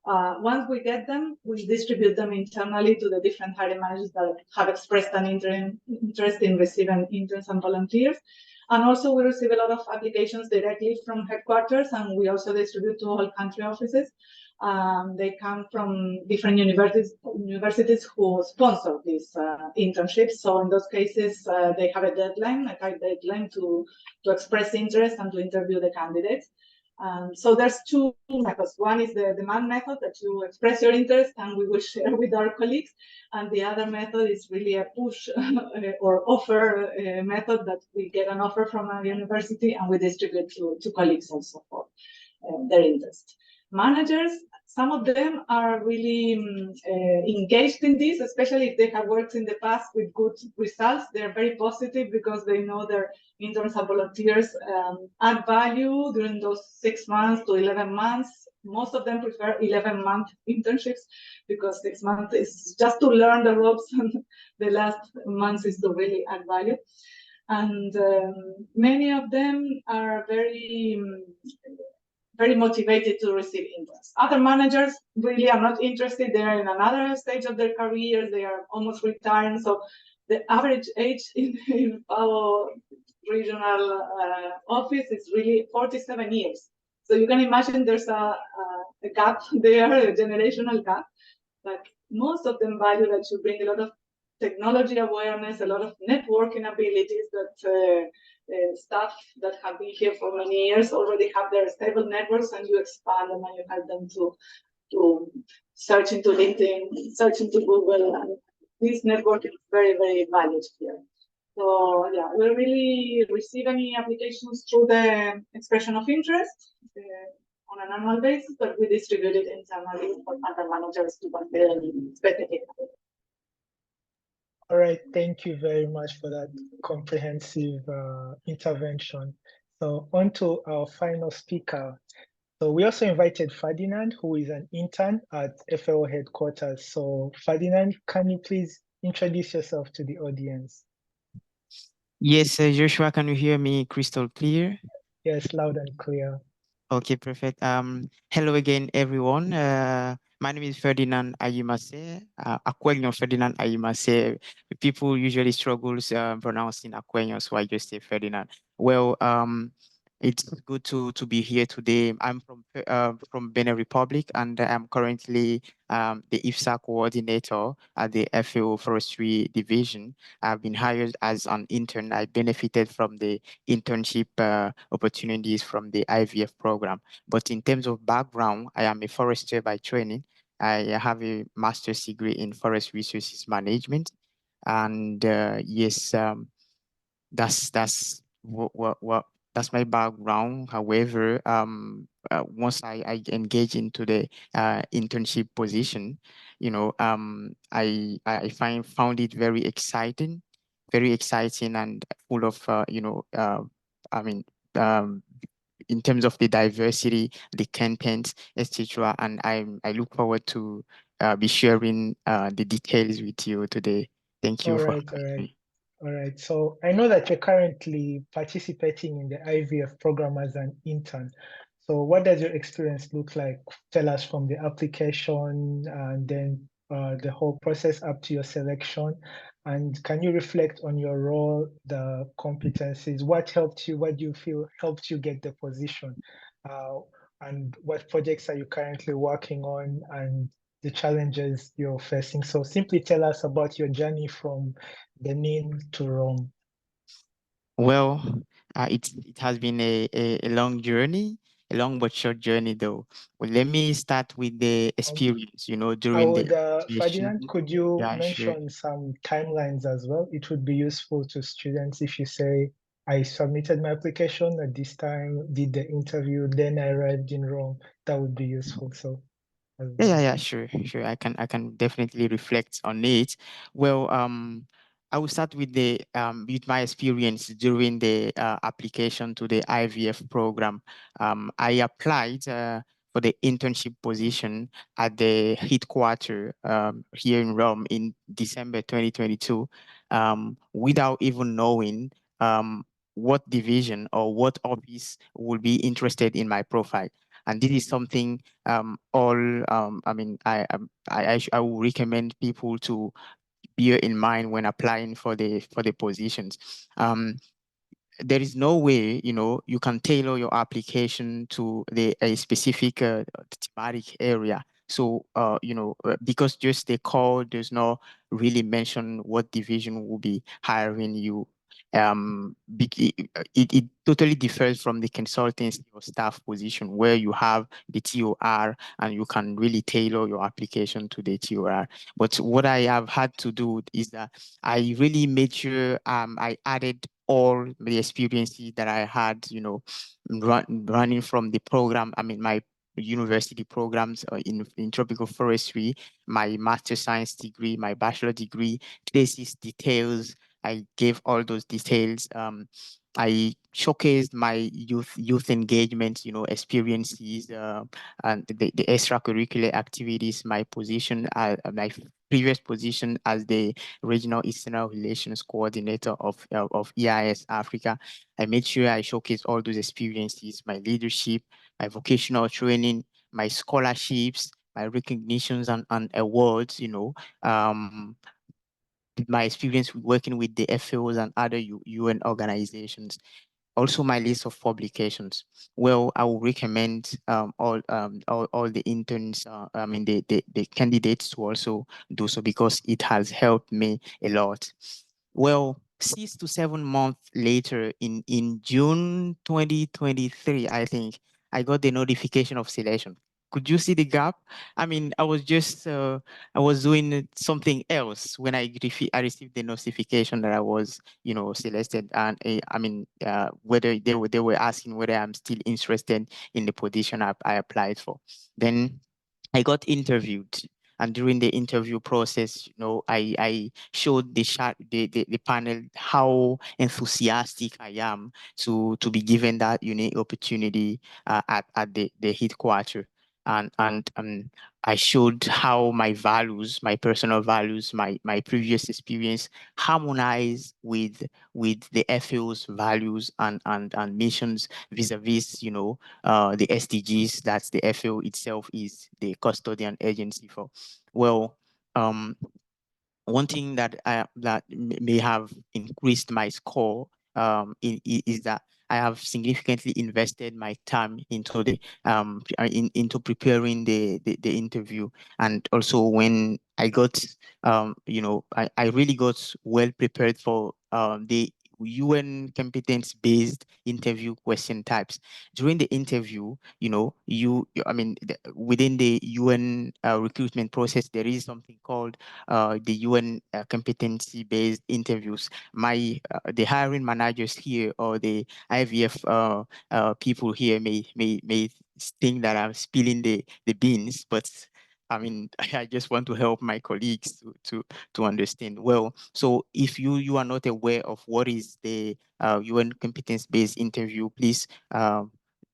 once we get them, we distribute them internally to the different hiring managers that have expressed an interest in receiving interns and volunteers. And also we receive a lot of applications directly from headquarters, and we also distribute to all country offices. They come from different universities who sponsor these internships. So in those cases, they have a deadline, a tight deadline to express interest and to interview the candidates. So there's two methods. One is the demand method, that you express your interest and we will share with our colleagues. And the other method is really a push or offer method, that we get an offer from a university and we distribute to colleagues also for their interest. Managers, some of them are really engaged in this, especially if they have worked in the past with good results. They're very positive because they know their interns and volunteers add value during those 6 months to 11 months. Most of them prefer 11-month internships because 6 months is just to learn the ropes, and the last months is to really add value. And many of them are very motivated to receive interns. Other managers really are not interested. They are in another stage of their careers. They are almost retiring. So the average age in our regional office is really 47 years. So you can imagine there's a gap there, a generational gap. But most of them value that you bring a lot of technology awareness, a lot of networking abilities, that staff that have been here for many years already have their stable networks, and you expand them and you help them to search into LinkedIn, search into Google, and this network is very, very valued here. So yeah, we really receive any applications through the expression of interest on an annual basis, but we distribute it internally for other managers to consider any specific. All right, thank you very much for that comprehensive intervention. So on to our final speaker. So we also invited Ferdinand, who is an intern at FAO headquarters. So Ferdinand, can you please introduce yourself to the audience? Yes, Joshua, can you hear me crystal clear? Yes, loud and clear. Okay, perfect. Hello again, everyone. My name is Ferdinand Ayimase, Aquenion Ferdinand Ayimase. People usually struggles pronouncing Aquenion, so I just say Ferdinand. Well, it's good to be here today. I'm from Benin Republic, and I'm currently the IFSA coordinator at the FAO Forestry Division. I've been hired as an intern. I benefited from the internship opportunities from the IVF program. But in terms of background, I am a forester by training. I have a master's degree in forest resources management. And yes, that's that's my background. However, once I engage into the internship position, I found it very exciting and full of I mean um, in terms of the diversity, the content, etc. And I look forward to be sharing the details with you today. Thank you All for right, all having right. me. All right. So I know that you're currently participating in the IVF program as an intern. So what does your experience look like? Tell us from the application and then the whole process up to your selection. And can you reflect on your role, the competencies, what helped you, what do you feel helped you get the position? Uh, and what projects are you currently working on and the challenges you're facing? So simply tell us about your journey from Benin to Rome. Well, it has been a long journey, a long but short journey though. Well, let me start with the Um, experience, I during the would, Ferdinand, application. could you Yeah, sure. mention some timelines as well? It would be useful to students if you say, I submitted my application at this time, did the interview, then I arrived in Rome. That would be useful. So, Yeah, sure, sure. I can definitely reflect on it. Well, I will start with the with my experience during the application to the IVF program. I applied for the internship position at the headquarters here in Rome in December 2022, without even knowing what division or what office would be interested in my profile. And this is something all I mean I will recommend people to bear in mind when applying for the positions. There is no way you can tailor your application to a specific thematic area. So because just the call does not really mention what division will be hiring you. It totally differs from the consultancy or staff position where you have the TOR and you can really tailor your application to the TOR. But what I have had to do is that I really made sure I added all the experiences that I had, running from the program. I mean, my university programs in tropical forestry, my master science degree, my bachelor degree, thesis details. I gave all those details. I showcased my youth engagement, experiences, and the extracurricular activities, my position, my previous position as the Regional External Relations Coordinator of EIS Africa. I made sure I showcase all those experiences, my leadership, my vocational training, my scholarships, my recognitions and awards, my experience working with the FAOs and other UN organizations. Also, my list of publications. Well, I will recommend all the interns, the candidates to also do so because it has helped me a lot. Well, 6 to 7 months later, in June 2023, I think I got the notification of selection. Could you see the gap? I mean, I was doing something else when I received the notification that I was, selected, and whether they were asking whether I'm still interested in the position I applied for. Then I got interviewed, and during the interview process, I showed the panel how enthusiastic I am to be given that unique opportunity at the headquarters. and I showed how my values, my personal values, my previous experience harmonize with the FAO's values and missions vis-a-vis, the SDGs that the FAO itself is the custodian agency for. Well, one thing that may have increased my score is that I have significantly invested my time into into preparing the interview, and also when I got I really got well prepared for the UN competence-based interview question types. During the interview, within the UN recruitment process, there is something called the UN competency-based interviews. The hiring managers here or the IVF people here may think that I'm spilling the beans, but I mean, I just want to help my colleagues to understand. Well, so if you are not aware of what is the UN competence-based interview, please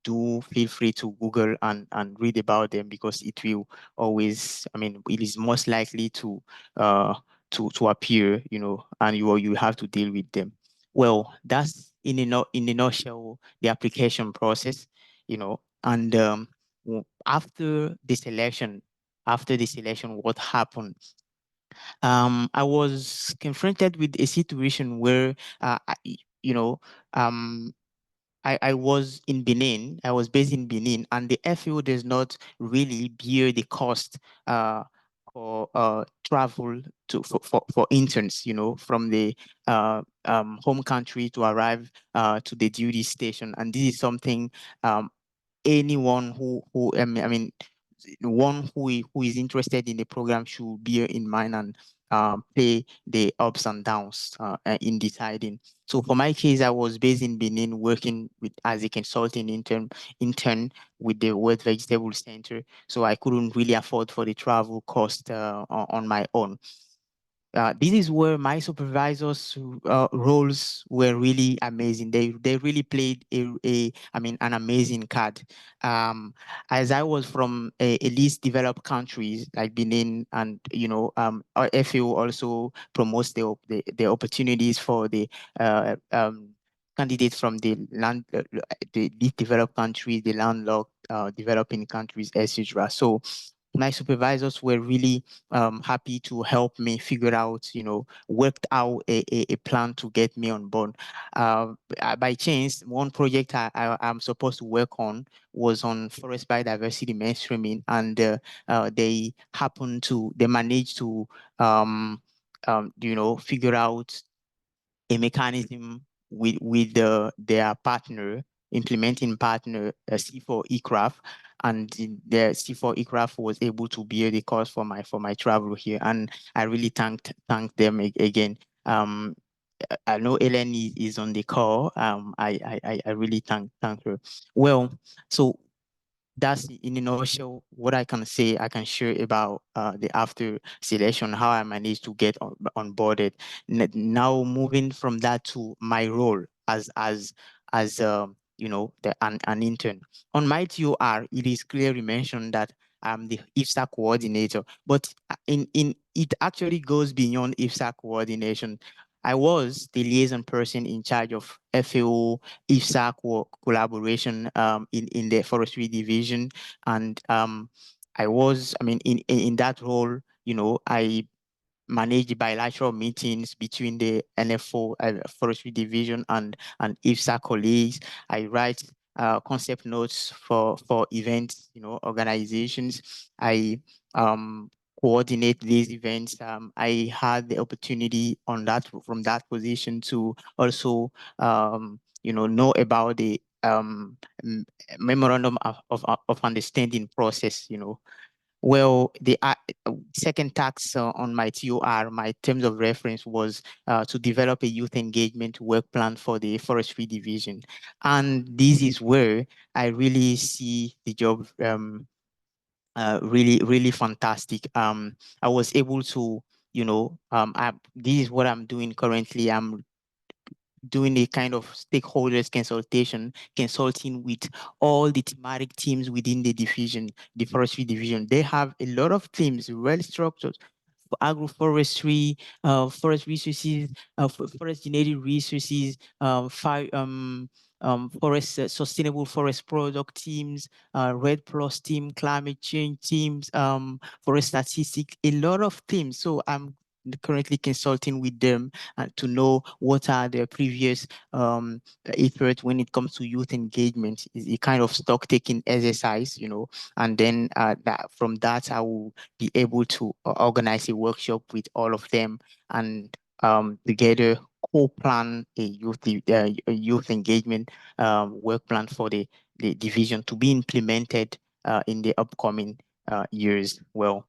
do feel free to Google and read about them, because it will always, it is most likely to appear, and you have to deal with them. Well, that's in a nutshell the application process, and after the selection, what happened? I was confronted with a situation where, you know, um, I was in Benin. I was based in Benin, and the FAO does not really bear the cost for travel for interns, from the home country to arrive to the duty station. And this is something anyone one who is interested in the program should bear in mind and play the ups and downs in deciding. So for my case, I was based in Benin, working as a consulting intern with the World Vegetable Center. So I couldn't really afford for the travel cost on my own. This is where my supervisors' roles were really amazing. They really played an amazing card. As I was from a least developed countries like Benin, and our FAO also promotes the opportunities for the candidates from the least developed countries, the landlocked developing countries, etc. So my supervisors were really happy to help me figure out, worked out a plan to get me on board. By chance, one project I'm supposed to work on was on forest biodiversity mainstreaming, and they managed to, figure out a mechanism with their partner, implementing partner, C4 Ecraft, and the C4 Ecraft was able to bear the cost for my travel here, and I really thanked them again. I know Ellen is on the call. I really thank her. Well, so that's in a nutshell what I can say. I can share about the after selection, how I managed to get onboarded. Now moving from that to my role as an intern. On my TOR, it is clearly mentioned that I'm the IFSA coordinator, but in it actually goes beyond IFSA coordination. I was the liaison person in charge of FAO IFSA collaboration in the Forestry Division. And in that role, I manage bilateral meetings between the NFO Forestry Division and IFSA colleagues. I write concept notes for events, organizations. I coordinate these events. I had the opportunity from that position to also know about the memorandum of understanding process. Well, the second task on my TOR, my terms of reference, was to develop a youth engagement work plan for the Forestry Division. And this is where I really see the job really, really fantastic. I was able to, this is what I'm doing currently. I'm doing a kind of stakeholders consultation, consulting with all the thematic teams within the division, the forestry division. They have a lot of teams, well structured for agroforestry, forest resources, forest genetic resources, forest sustainable forest product teams, Red Plus team, climate change teams, forest statistics, a lot of teams. So I'm currently consulting with them to know what are their previous efforts when it comes to youth engagement. Is a kind of stock taking exercise, and then from that I will be able to organize a workshop with all of them and together co-plan a youth engagement work plan for the division to be implemented in the upcoming years. Well,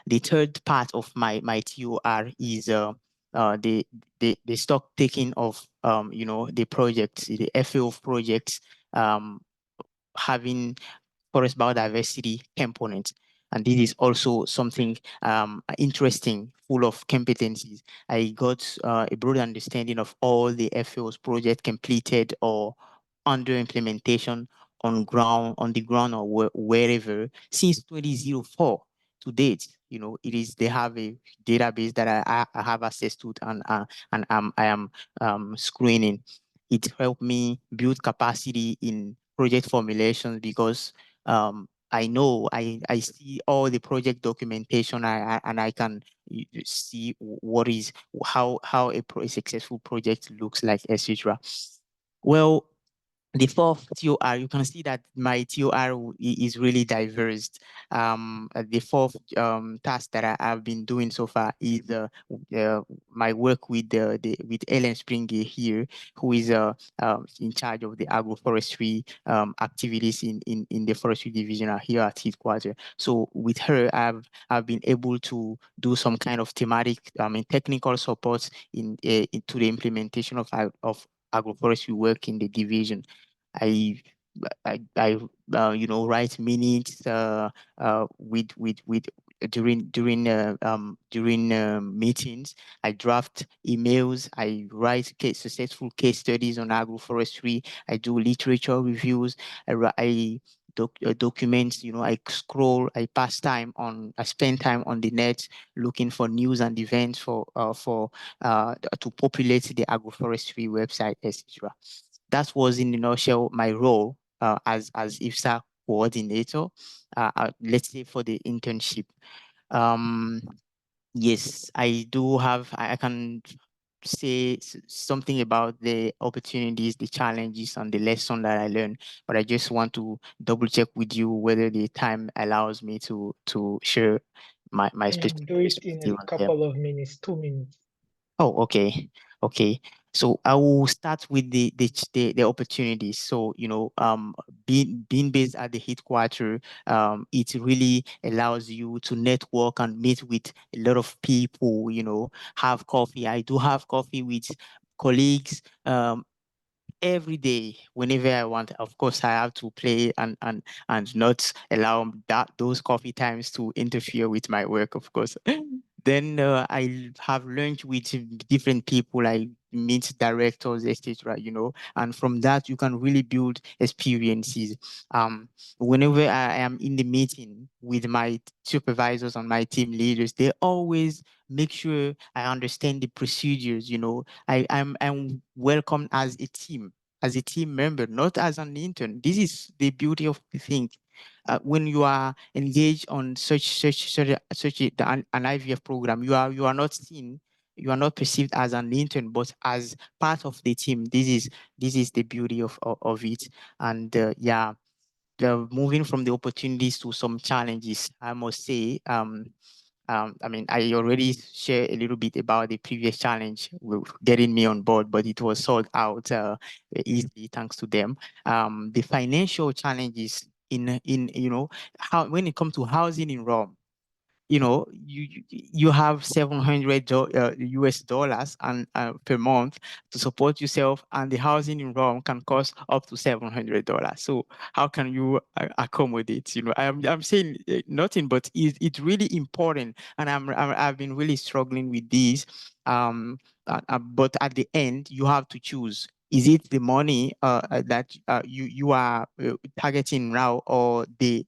the third part of my TOR is the stock taking of the projects, the FAO projects, having forest biodiversity component. And this is also something interesting, full of competencies. I got a broad understanding of all the FAO's project completed or under implementation on the ground or wherever since 2004 to date. It is they have a database that I have access to and I am screening. It helped me build capacity in project formulation because I know I see all the project documentation and I can see what is how a successful project looks like, etc. Well, the fourth TOR, you can see that my TOR is really diverse. The fourth task that I have been doing so far is my work with with Ellen Springer here, who is in charge of the agroforestry activities in the forestry division here at headquarters. So with her, I've been able to do some kind of thematic, technical support into the implementation of agroforestry work in the division. I write minutes with during meetings. I draft emails. I write successful case studies on agroforestry. I do literature reviews. I document. I scroll. I spend time on the net looking for news and events to populate the agroforestry website, etc. That was in a nutshell my role as IFSA coordinator, let's say for the internship. Yes, I do have, I can say something about the opportunities, the challenges, and the lesson that I learned, but I just want to double check with you whether the time allows me to share my specific Do it in perspective a on them. couple of minutes, 2 minutes. Oh, okay. Okay. So I will start with the opportunities. So, being based at the headquarters, it really allows you to network and meet with a lot of people, have coffee. I do have coffee with colleagues, every day whenever I want. Of course, I have to play and not allow those coffee times to interfere with my work, of course. Then I have lunch with different people. I meet directors, etc. And from that you can really build experiences. Whenever I am in the meeting with my supervisors and my team leaders, they always make sure I understand the procedures. I'm welcome as a team member, not as an intern. This is the beauty of the thing. When you are engaged on an IVF program, you are not seen, you are not perceived as an intern, but as part of the team. This is the beauty of it. And yeah, moving from the opportunities to some challenges, I must say, I already shared a little bit about the previous challenge with getting me on board, but it was solved out easily thanks to them. The financial challenges in how when it comes to housing in Rome, you know, you have $700 US dollars and per month to support yourself, and the housing in Rome can cost up to $700. So how can you accommodate? You know, I'm saying nothing, but it's really important, and I've been really struggling with this. But at the end, you have to choose. Is it the money that you are targeting now, or the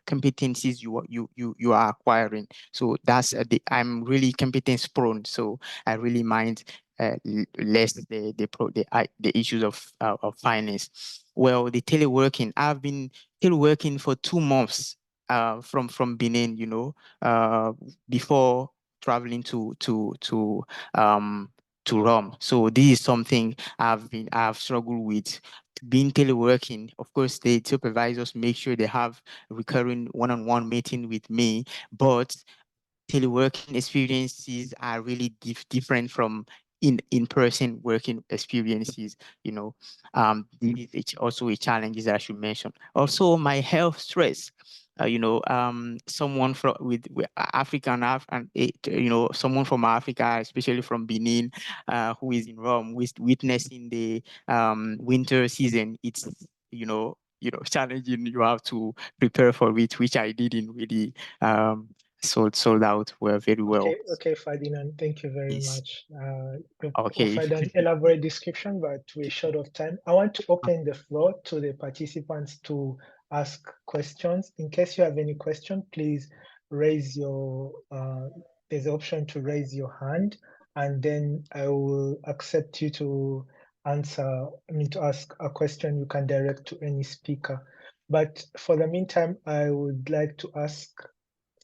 competencies you are acquiring? So that's I'm really competence prone, so I really mind less the issues of finance. Well, the teleworking, I've been teleworking for 2 months from Benin, you know, before traveling to Rome. So this is something I've struggled with. Being teleworking, of course, the supervisors make sure they have recurring one-on-one meeting with me, but teleworking experiences are really different from in-person working experiences, you know. It's also a challenge that I should mention. Also, my health stress. You know, someone from with African and you know, someone from Africa, especially from Benin, who is in Rome, witnessing the winter season. It's challenging. You have to prepare for it, which I didn't really sold out were very well. Okay, Ferdinand, thank you very Yes. much. You Okay. provided an elaborate description, but we're short of time. I want to open the floor to the participants to ask questions. In case you have any question, please raise your, there's an option to raise your hand, and then I will accept you to to ask a question you can direct to any speaker. But for the meantime, I would like to ask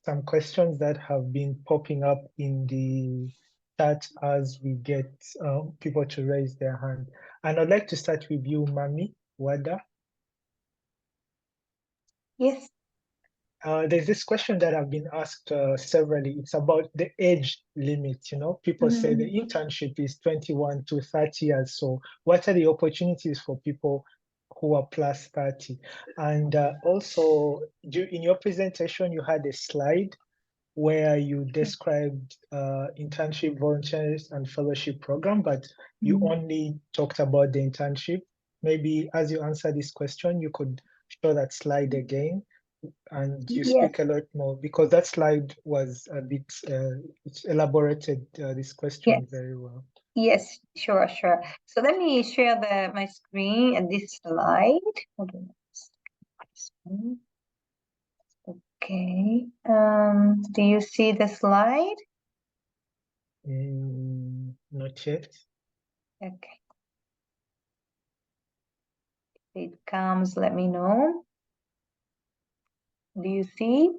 some questions that have been popping up in the chat as we get people to raise their hand. And I'd like to start with you, Mami Wada. Yes. There's this question that I've been asked severally. It's about the age limit. You know, people say the internship is 21 to 30 years. So what are the opportunities for people who are plus 30? And also, in your presentation, you had a slide where you described internship, volunteers, and fellowship program, but you only talked about the internship. Maybe as you answer this question, you could show that slide again and you speak a lot more, because that slide was a bit, it's elaborated this question very well. Yes, sure. So let me share my screen and this slide. Okay. Do you see the slide? Not yet. Okay. If it comes, let me know. Do you see?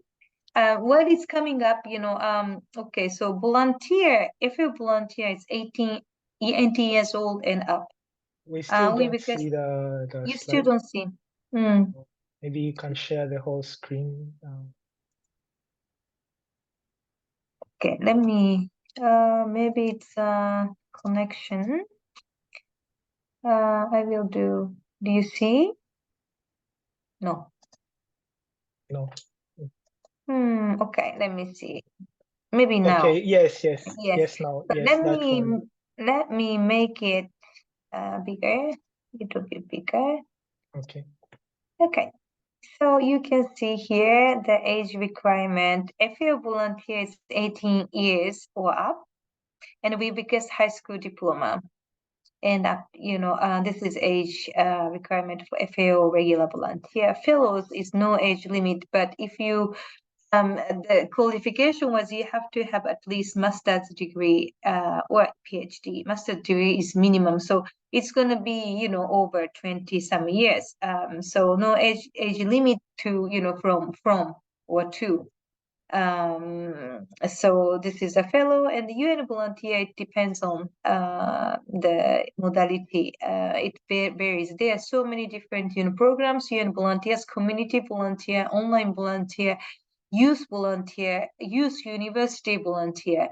What is coming up, you know, okay, so volunteer, if you volunteer, it's 18 years old and up. We still don't see the you slide. still don't see. Maybe you can share the whole screen. Okay, let me, maybe it's a connection. I will do you see? No. No. Okay, let me see. Maybe now. Okay, yes, now. But Yes, let me make it bigger, a little bit bigger. Okay, so you can see here the age requirement. If your volunteer is 18 years or up, and we because high school diploma, and you know, this is age requirement for FAO regular volunteer. Fellows is no age limit, but if you the qualification was you have to have at least master's degree or PhD. Master's degree is minimum, so it's going to be, you know, over 20 some years. So no age limit to, you know, from or to. So this is a fellow, and the UN volunteer, it depends on the modality. It varies. There are so many different, you know, programs: UN volunteers, community volunteer, online volunteer, youth volunteer, youth university volunteer,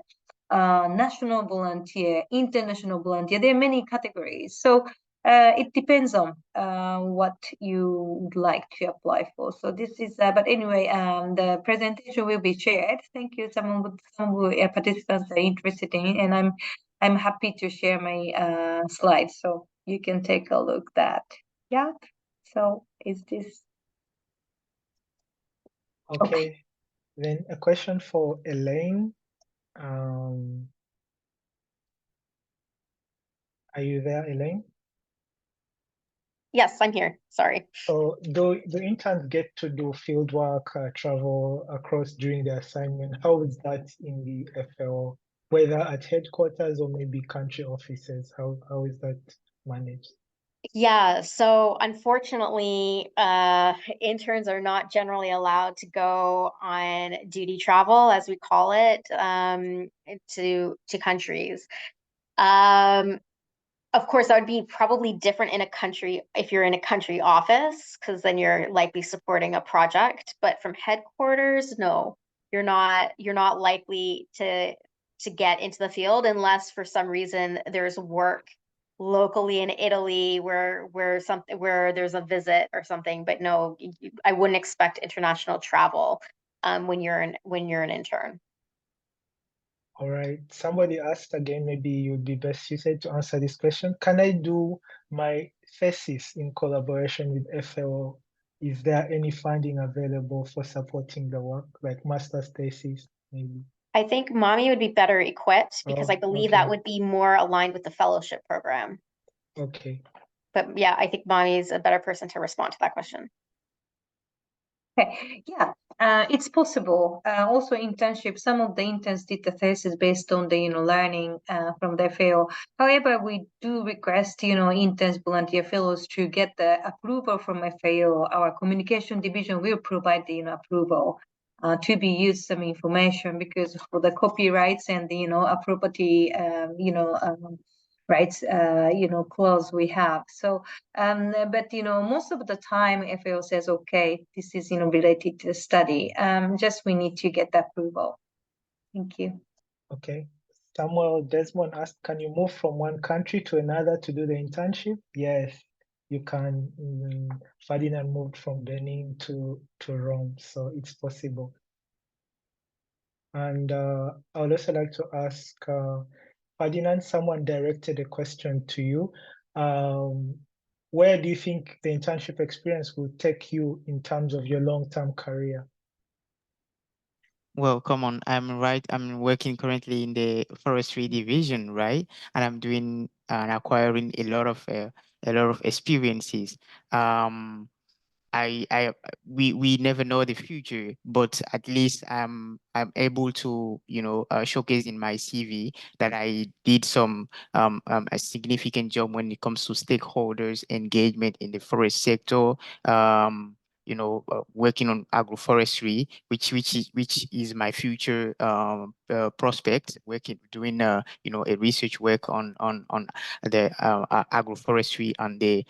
national volunteer, international volunteer. There are many categories. So it depends on what you would like to apply for. So this is, but anyway, the presentation will be shared. Thank you. Some participants are interested in, and I'm happy to share my slides, so you can take a look that. Yeah. So is this okay? Then a question for Elaine. Are you there, Elaine? Yes, I'm here. Sorry. So do interns get to do field work, travel across during the assignment? How is that in the FAO, whether at headquarters or maybe country offices? How is that managed? Yeah, so unfortunately, interns are not generally allowed to go on duty travel, as we call it, to countries. Of course, that would be probably different in a country if you're in a country office, because then you're likely supporting a project. But from headquarters, no, you're not likely to get into the field unless for some reason there's work locally in Italy where there's a visit or something. But no, I wouldn't expect international travel when you're an intern. All right. Somebody asked again, maybe you'd be best suited to answer this question. Can I do my thesis in collaboration with FAO? Is there any funding available for supporting the work, like master's thesis, maybe? I think Mommy would be better equipped because I believe that okay. would be more aligned with the fellowship program. Okay. But yeah, I think Mommy is a better person to respond to that question. Okay, yeah, it's possible. Also, internship. Some of the interns did the thesis based on the learning from the FAO. However, we do request interns, volunteer fellows to get the approval from FAO. Our communication division will provide the approval to be used some information, because for the copyrights and the property rights clause we have. So but most of the time FAO says, okay, this is related to the study, just we need to get the approval. Thank you. Okay. Samuel Desmond asked, can you move from one country to another to do the internship? Yes, you can. Ferdinand moved from Benin to Rome, so it's possible. And I would also like to ask Ferdinand, someone directed a question to you. Where do you think the internship experience will take you in terms of your long-term career? Well, come on, I'm working currently in the Forestry Division, right? And I'm doing and acquiring a lot of experiences. We never know the future, but at least I'm able to showcase in my CV that I did a significant job when it comes to stakeholders engagement in the forest sector. Working on agroforestry, which is my future prospect. Doing a research work on the agroforestry and the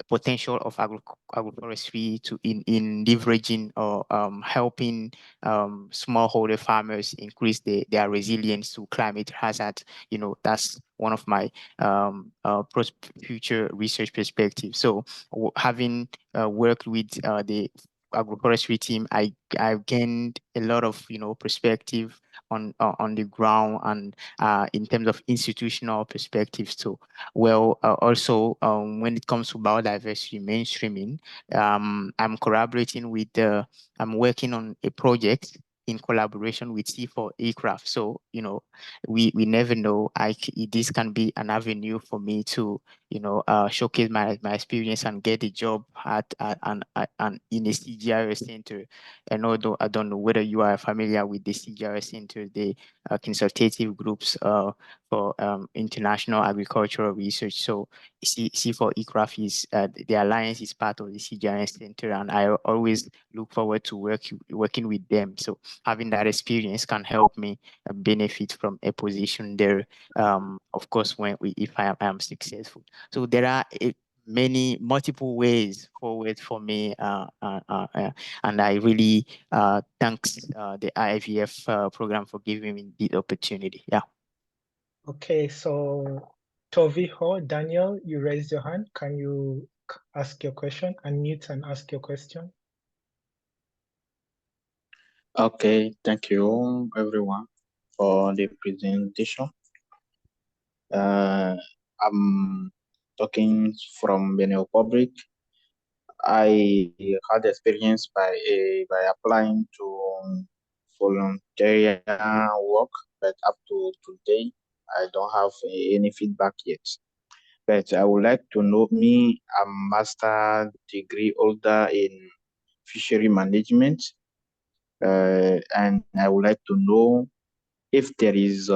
potential of agroforestry in leveraging or helping smallholder farmers increase their resilience to climate hazard. That's one of my future research perspectives. So having worked with the agroforestry team, I've gained a lot of perspective on the ground and in terms of institutional perspectives too. Well, also when it comes to biodiversity mainstreaming, I'm working on a project in collaboration with C4 Aircraft. So, we never know. This can be an avenue for me to, showcase my experience and get a job in a CGIS center. And although I don't know whether you are familiar with the CGIS center, the consultative groups for international agricultural research. So C4 Aircraft is the alliance is part of the CGIS center, and I always look forward to working with them. So having that experience can help me benefit from a position there. Of course, if I am successful. So there are multiple ways forward for me, and I really thanks the IVF program for giving me the opportunity. Yeah. Okay, so Toviho, Daniel, you raised your hand. Can you ask your question? Unmute and ask your question. Okay, thank you everyone for the presentation. I'm talking from Benin Republic. I had experience by applying to volunteer work, but up to today, I don't have any feedback yet. But I would like to know, me, I'm master degree holder in fishery management, and I would like to know if there is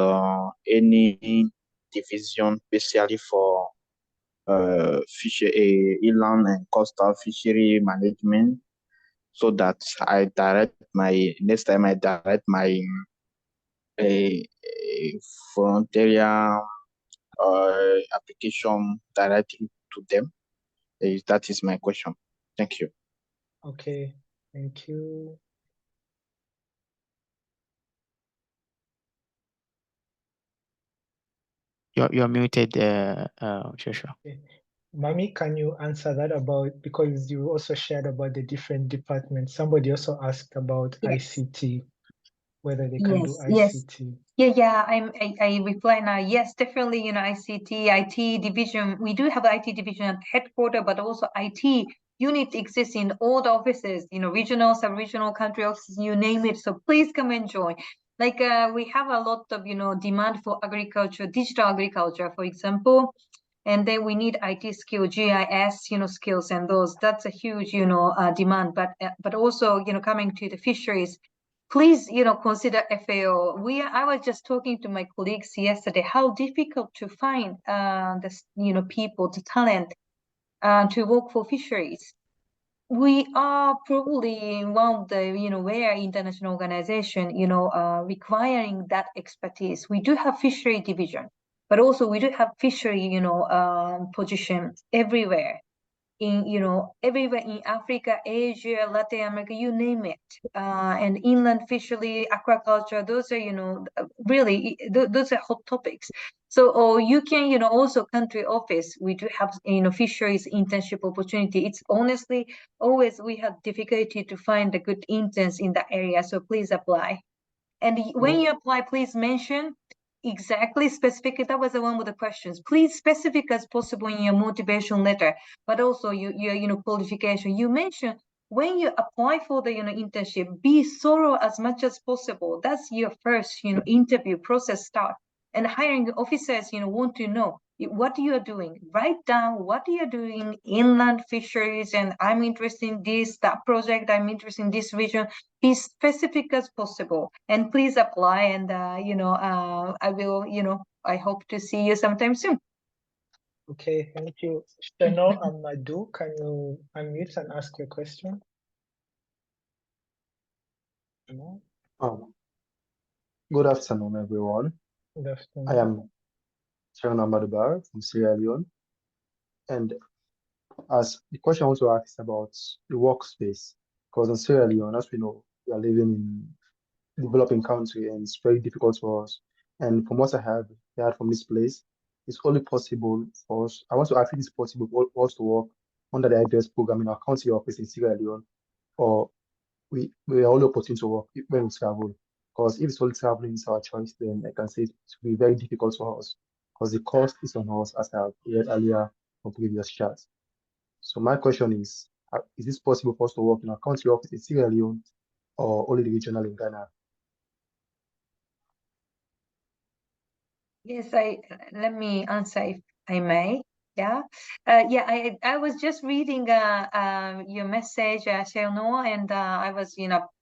any division specially for inland and coastal fishery management, so that I direct my next time I direct my a volunteer application directly to them. That is my question. Thank you. Okay, thank you. You're muted, Joshua. Okay. Mami, can you answer that about, because you also shared about the different departments. Somebody also asked about ICT, whether they can do ICT. Yeah, I reply now. Yes, definitely, ICT, IT division. We do have IT division at headquarters, but also IT unit exists in all the offices, regional, sub-regional, country offices, you name it. So please come and join. Like we have a lot of, demand for agriculture, digital agriculture, for example. And then we need IT skill, GIS, skills, and those. That's a huge, demand. But also, coming to the fisheries, please, consider FAO. I was just talking to my colleagues yesterday how difficult to find people, the talent to work for fisheries. We are probably one of the, rare international organization, requiring that expertise. We do have fishery division, but also we do have fishery, position everywhere. Everywhere in Africa, Asia, Latin America, you name it. And inland fishery, aquaculture, those are, really, those are hot topics. So, or you can, also country office, we do have, fisheries internship opportunity. It's honestly, always we have difficulty to find the good interns in that area. So please apply. And when you apply, please mention exactly specific. That was one of the questions. Please specific as possible in your motivation letter, but also your qualification. You mentioned when you apply for the internship, be thorough as much as possible. That's your first interview process start. And hiring officers want to know what you are doing. Write down what you are doing inland fisheries, and I'm interested in that project. I'm interested in this region. Be specific as possible, and please apply. And I will. I hope to see you sometime soon. Okay, thank you. Shano Amadou, can you unmute and ask your question? No? Good afternoon, everyone. Good afternoon. I am Shano Amadou from Sierra Leone, and as the question I want to ask is about the workspace, because in Sierra Leone, as we know, we are living in a developing country, and it's very difficult for us. And from what I have heard from this place, it's only possible for us. I want to ask if it's possible for us to work under the IBS program in our country office in Sierra Leone, or we are only opportunity to work when we travel. Because if it's only traveling is our choice, then I can say it will be very difficult for us, because the cost is on us, as I have read earlier from previous chats. So my question is this possible for us to work in our country office in Sierra Leone or only the regional in Ghana? Yes, let me answer if I may. Yeah, I was just reading your message, Shano, and I was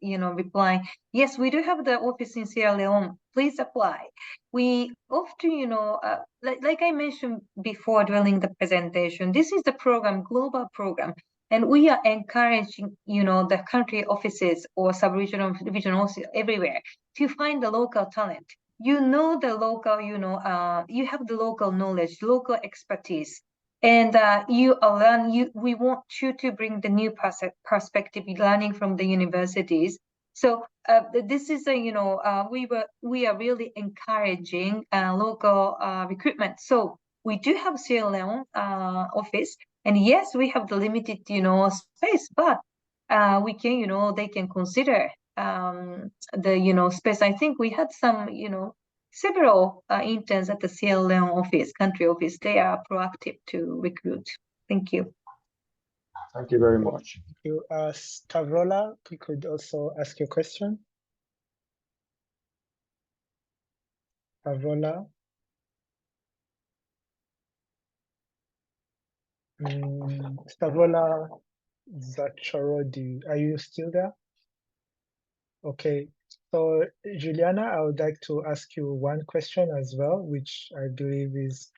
replying. Yes, we do have the office in Sierra Leone. Please apply. We often, like I mentioned before during the presentation, this is the program, global program, and we are encouraging, the country offices or sub-regional, regional everywhere to find the local talent. The local, you have the local knowledge, local expertise, and you learn. We want you to bring the new perspective, learning from the universities. So this is we are really encouraging local recruitment. So we do have Sierra Leone office, and yes, we have the limited, space, but we can, they can consider the, space. I think we had some, several interns at the Sierra Leone office, country office. They are proactive to recruit. Thank you. Thank you very much. Thank you. Stavrola, you could also ask your question. Stavrola. Stavrola Zacharodi, are you still there? Okay, so Juliana, I would like to ask you one question as well, which I believe is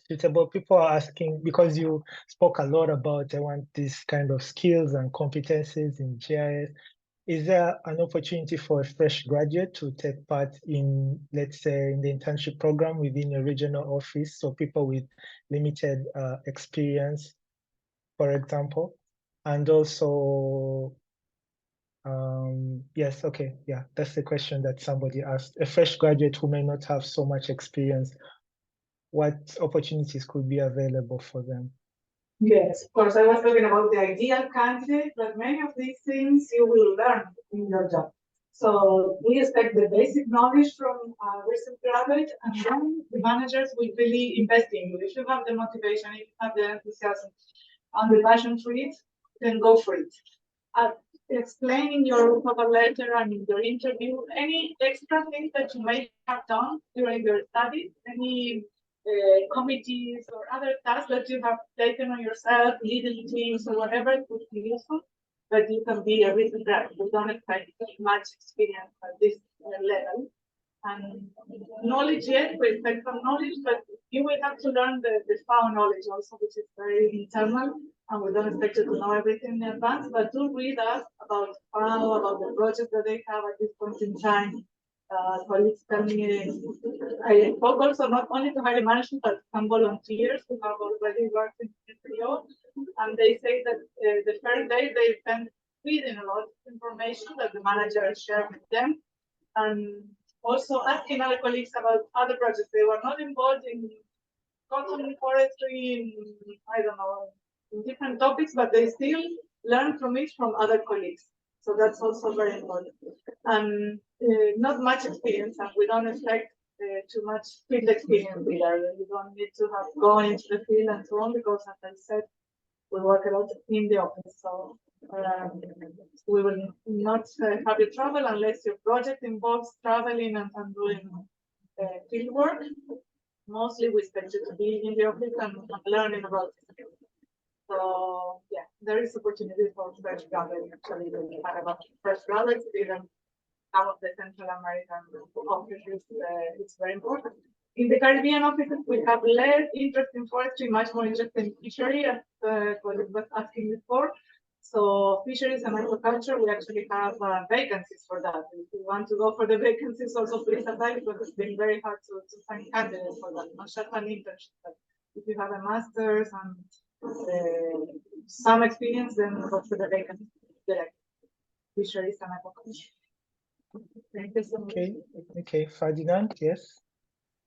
suitable. People are asking, because you spoke a lot about, I want this kind of skills and competencies in GIS. Is there an opportunity for a fresh graduate to take part in, let's say, in the internship program within a regional office? So people with limited experience, for example, and also, yes, okay, yeah, that's the question that somebody asked. A fresh graduate who may not have so much experience, what opportunities could be available for them? Yes, of course, I was talking about the ideal candidate, but many of these things you will learn in your job. So we expect the basic knowledge from a recent graduate, and then the managers will really invest in you. If you have the motivation, if you have the enthusiasm and the passion for it, then go for it. Explain in your cover letter and in your interview any extra things that you may have done during your studies, any committees or other tasks that you have taken on yourself, leading teams or whatever, it would be useful. But you can be a recent graduate. You don't expect much experience at this level. And knowledge, yes, we expect some knowledge, but you will have to learn the FAO knowledge also, which is very internal, and we don't expect you to know everything in advance, but do read us about FAO, about the projects that they have at this point in time. Colleagues tell me, I spoke also not only to hiring management, but some volunteers who have already worked in FAO, and they say that the first day they spend reading a lot of information that the manager shared with them, and also asking other colleagues about other projects. They were not involved in cotton forestry, I don't know, in different topics, but they still learn from it from other colleagues. So that's also very important. And not much experience, and we don't expect too much field experience either. You don't need to have gone into the field and so on, because as I said, we work a lot in the office. So we will not have you travel unless your project involves traveling and doing field work. Mostly we expect you to be in the office and learning about it. So yeah, there is opportunity for fresh graduates. Actually, we have about fresh graduates, even some of the Central American offices. It's very important. In the Caribbean offices, we have less interest in forestry, much more interest in fishery, as colleague was asking before. So fisheries and aquaculture, we actually have vacancies for that. If you want to go for the vacancies, also please apply, because it's been very hard to find candidates for that, not just an internship. But if you have a master's and some experience, then go for the vacancies direct. Fisheries and aquaculture. Thank you so much. Okay, Ferdinand, yes.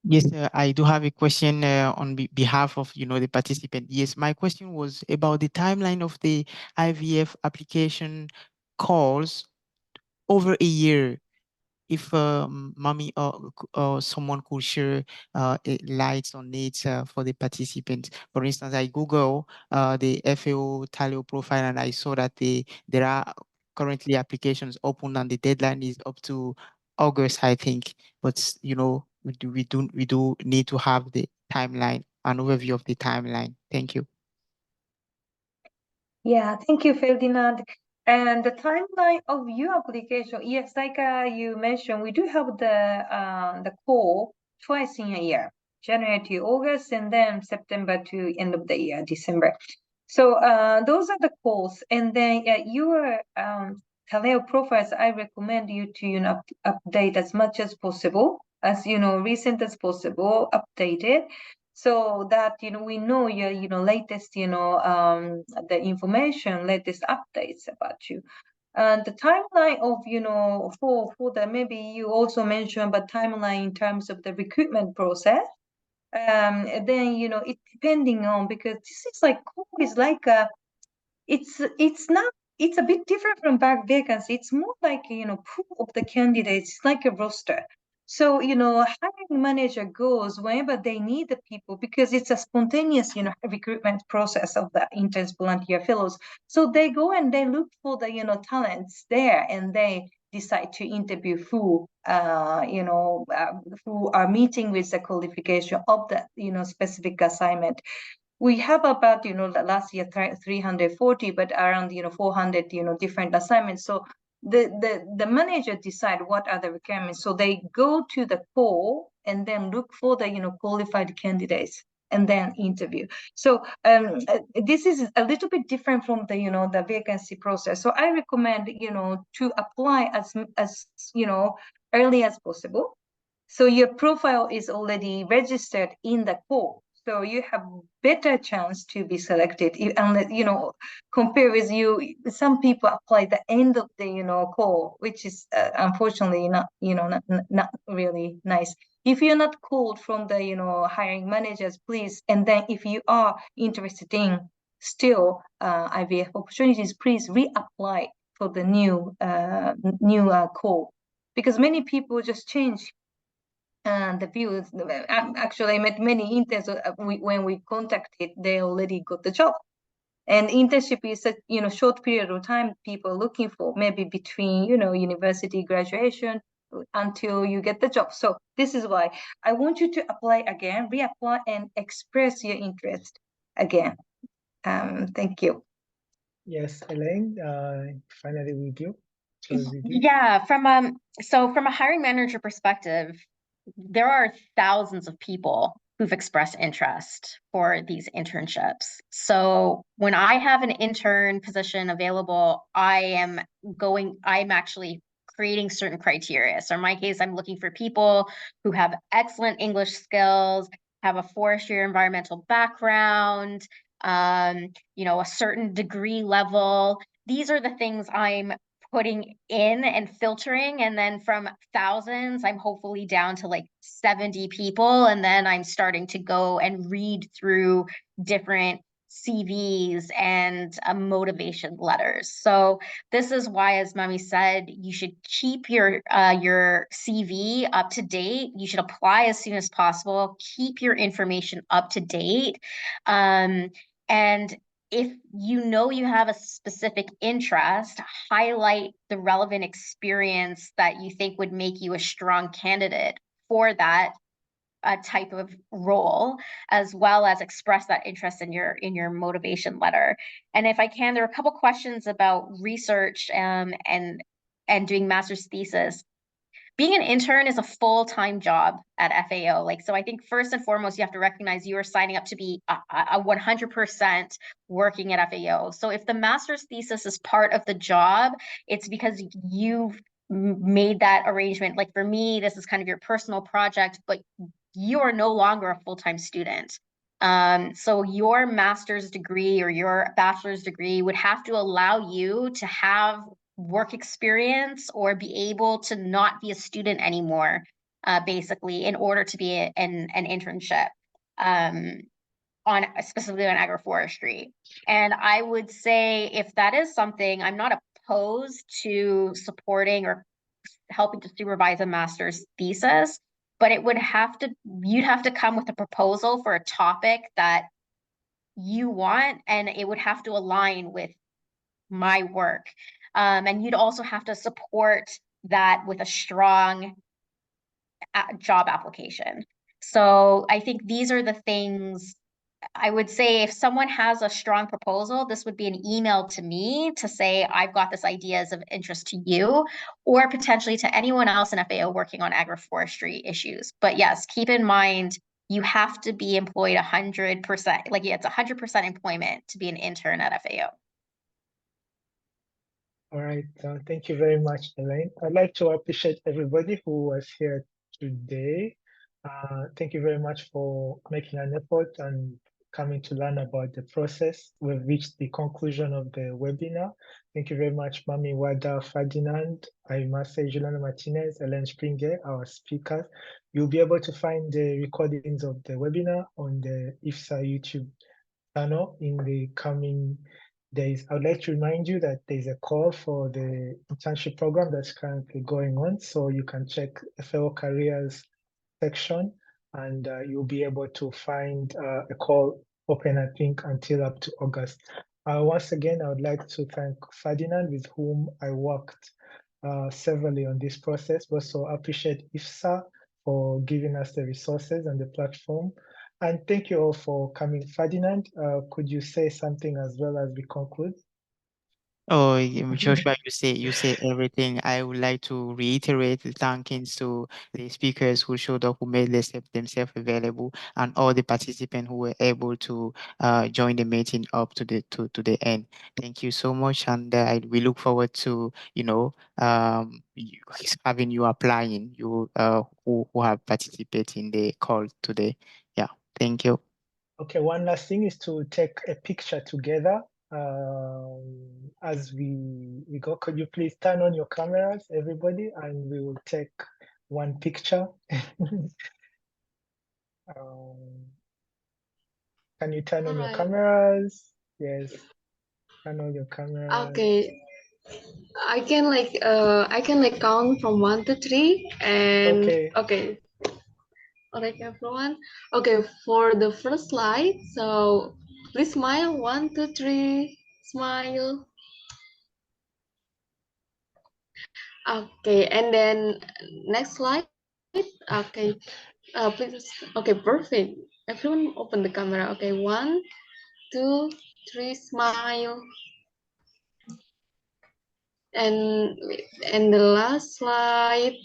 Yes, I do have a question on behalf of, the participant. Yes, my question was about the timeline of the IVF application calls over a year. If Mommy or someone could share lights on it for the participants. For instance, I Google the FAO Talio profile, and I saw that there are currently applications open, and the deadline is up to August, I think. But we do need to have the timeline, an overview of the timeline. Thank you. Yeah, thank you, Ferdinand. And the timeline of your application, yes, like you mentioned, we do have the call twice in a year, January to August, and then September to end of the year, December. So those are the calls. And then your Taleo profiles, I recommend you to update as much as possible, as recent as possible, updated, so that we know your latest the information, latest updates about you. And the timeline of for the, maybe you also mentioned about timeline in terms of the recruitment process. then it depending on, because this is like is like a, it's not, it's a bit different from back vacancy. It's more like pool of the candidates. It's like a roster. So hiring manager goes whenever they need the people, because it's a spontaneous recruitment process of the interns, volunteer, fellows. So they go and they look for the talents there, and they decide to interview who who are meeting with the qualification of the specific assignment. We have about the last year 340, but around 400 different assignments. So the manager decide what are the requirements. So they go to the call and then look for the qualified candidates and then interview. So this is a little bit different from the the vacancy process. So I recommend to apply as early as possible. So your profile is already registered in the call, so you have better chance to be selected. And compare with some people apply the end of the call, which is unfortunately not not really nice. If you're not called from the hiring managers, please, and then if you are interested in still IVF opportunities, please reapply for the new call, because many people just change the views. Actually, I met many interns when we contacted, they already got the job. And internship is a short period of time people looking for, maybe between university graduation until you get the job. So this is why I want you to apply again, reapply, and express your interest again. Thank you. Yes, Elaine, finally with you. Yeah, from a hiring manager perspective, there are thousands of people who've expressed interest for these internships. So when I have an intern position available, I'm actually creating certain criteria. So in my case, I'm looking for people who have excellent English skills, have a forestry or environmental background, a certain degree level. These are the things I'm putting in and filtering, and then from thousands I'm hopefully down to like 70 people, and then I'm starting to go and read through different CVs and motivation letters. So this is why, as Mami said, you should keep your CV up to date. You should apply as soon as possible. Keep your information up to date, and if you have a specific interest, highlight the relevant experience that you think would make you a strong candidate for that type of role, as well as express that interest in your motivation letter. And if I can, there are a couple questions about research and doing master's thesis. Being an intern is a full-time job at FAO. So I think first and foremost, you have to recognize you are signing up to be a 100% working at FAO. So if the master's thesis is part of the job, it's because you've made that arrangement. Like for me, this is kind of your personal project, but you are no longer a full-time student. So your master's degree or your bachelor's degree would have to allow you to have work experience or be able to not be a student anymore, basically, in order to be an internship specifically on agroforestry. And I would say if that is something, I'm not opposed to supporting or helping to supervise a master's thesis, but you'd have to come with a proposal for a topic that you want, and it would have to align with my work. And you'd also have to support that with a strong job application. So I think these are the things I would say. If someone has a strong proposal, this would be an email to me to say, I've got this idea as of interest to you, or potentially to anyone else in FAO working on agroforestry issues. But yes, keep in mind, you have to be employed 100%. It's 100% employment to be an intern at FAO. All right, thank you very much, Elaine. I'd like to appreciate everybody who was here today. Thank you very much for making an effort and coming to learn about the process. We've reached the conclusion of the webinar. Thank you very much, Mami Wada Ferdinand, Aimase Juliana Martinez, Ellen Springer, our speakers. You'll be able to find the recordings of the webinar on the IFSA YouTube channel in the coming days. I would like to remind you that there's a call for the internship program that's currently going on, so you can check FAO careers section and you'll be able to find a call open, I think, until up to August. Once again, I would like to thank Ferdinand, with whom I worked severally on this process, but also appreciate IFSA for giving us the resources and the platform. And thank you all for coming. Ferdinand, could you say something as well as we conclude? Oh, Joshua, you say everything. I would like to reiterate the thankings to the speakers who showed up, who made themselves available, and all the participants who were able to join the meeting up to the end. Thank you so much, and we look forward to having you applying, you who have participated in the call today. Yeah, thank you. Okay, one last thing is to take a picture together as we go. Could you please turn on your cameras, everybody, and we will take one picture. Can you turn on your cameras? Yes, turn on your cameras. Okay, I can count from 1 to 3 and okay. Alright, everyone. Okay, for the first slide, so please smile. 1, 2, 3, smile. Okay, and then next slide. Okay, please. Okay, perfect. Everyone open the camera. Okay, 1, 2, 3, smile. And the last slide.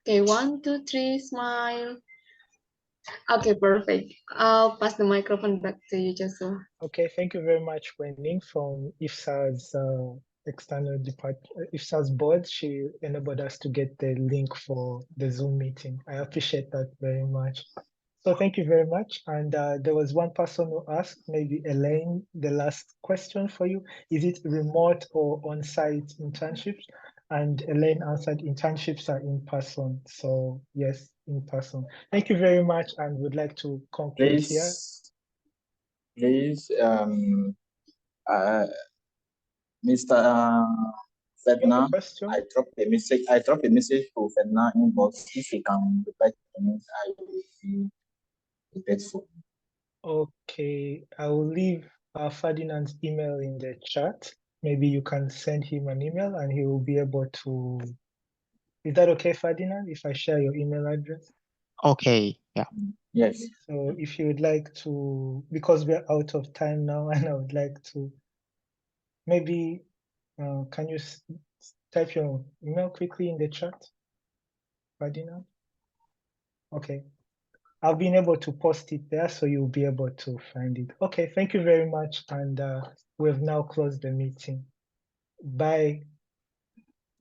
Okay, 1, 2, 3, smile. Okay, perfect. I'll pass the microphone back to you, Joshua. Okay, thank you very much, Wenning, from IFSA's external department, IFSA's board. She enabled us to get the link for the Zoom meeting. I appreciate that very much. So thank you very much. And there was one person who asked, maybe Elaine, the last question for you. Is it remote or on-site internships? And Elaine answered, internships are in person. So yes, in person. Thank you very much, and would like to conclude here. Please, Mr. Ferdinand, I dropped a message. I dropped a message to Ferdinand inbox. If he can reply to me, I will be grateful. Okay, I will leave Ferdinand's email in the chat. Maybe you can send him an email and he will be able to. Is that okay, Ferdinand, if I share your email address? Okay, yeah. Yes. So if you would like to, because we're out of time now, and I would like to, maybe, can you type your email quickly in the chat, Ferdinand? Okay. I've been able to post it there, so you'll be able to find it. Okay, thank you very much. And we've now closed the meeting. Bye.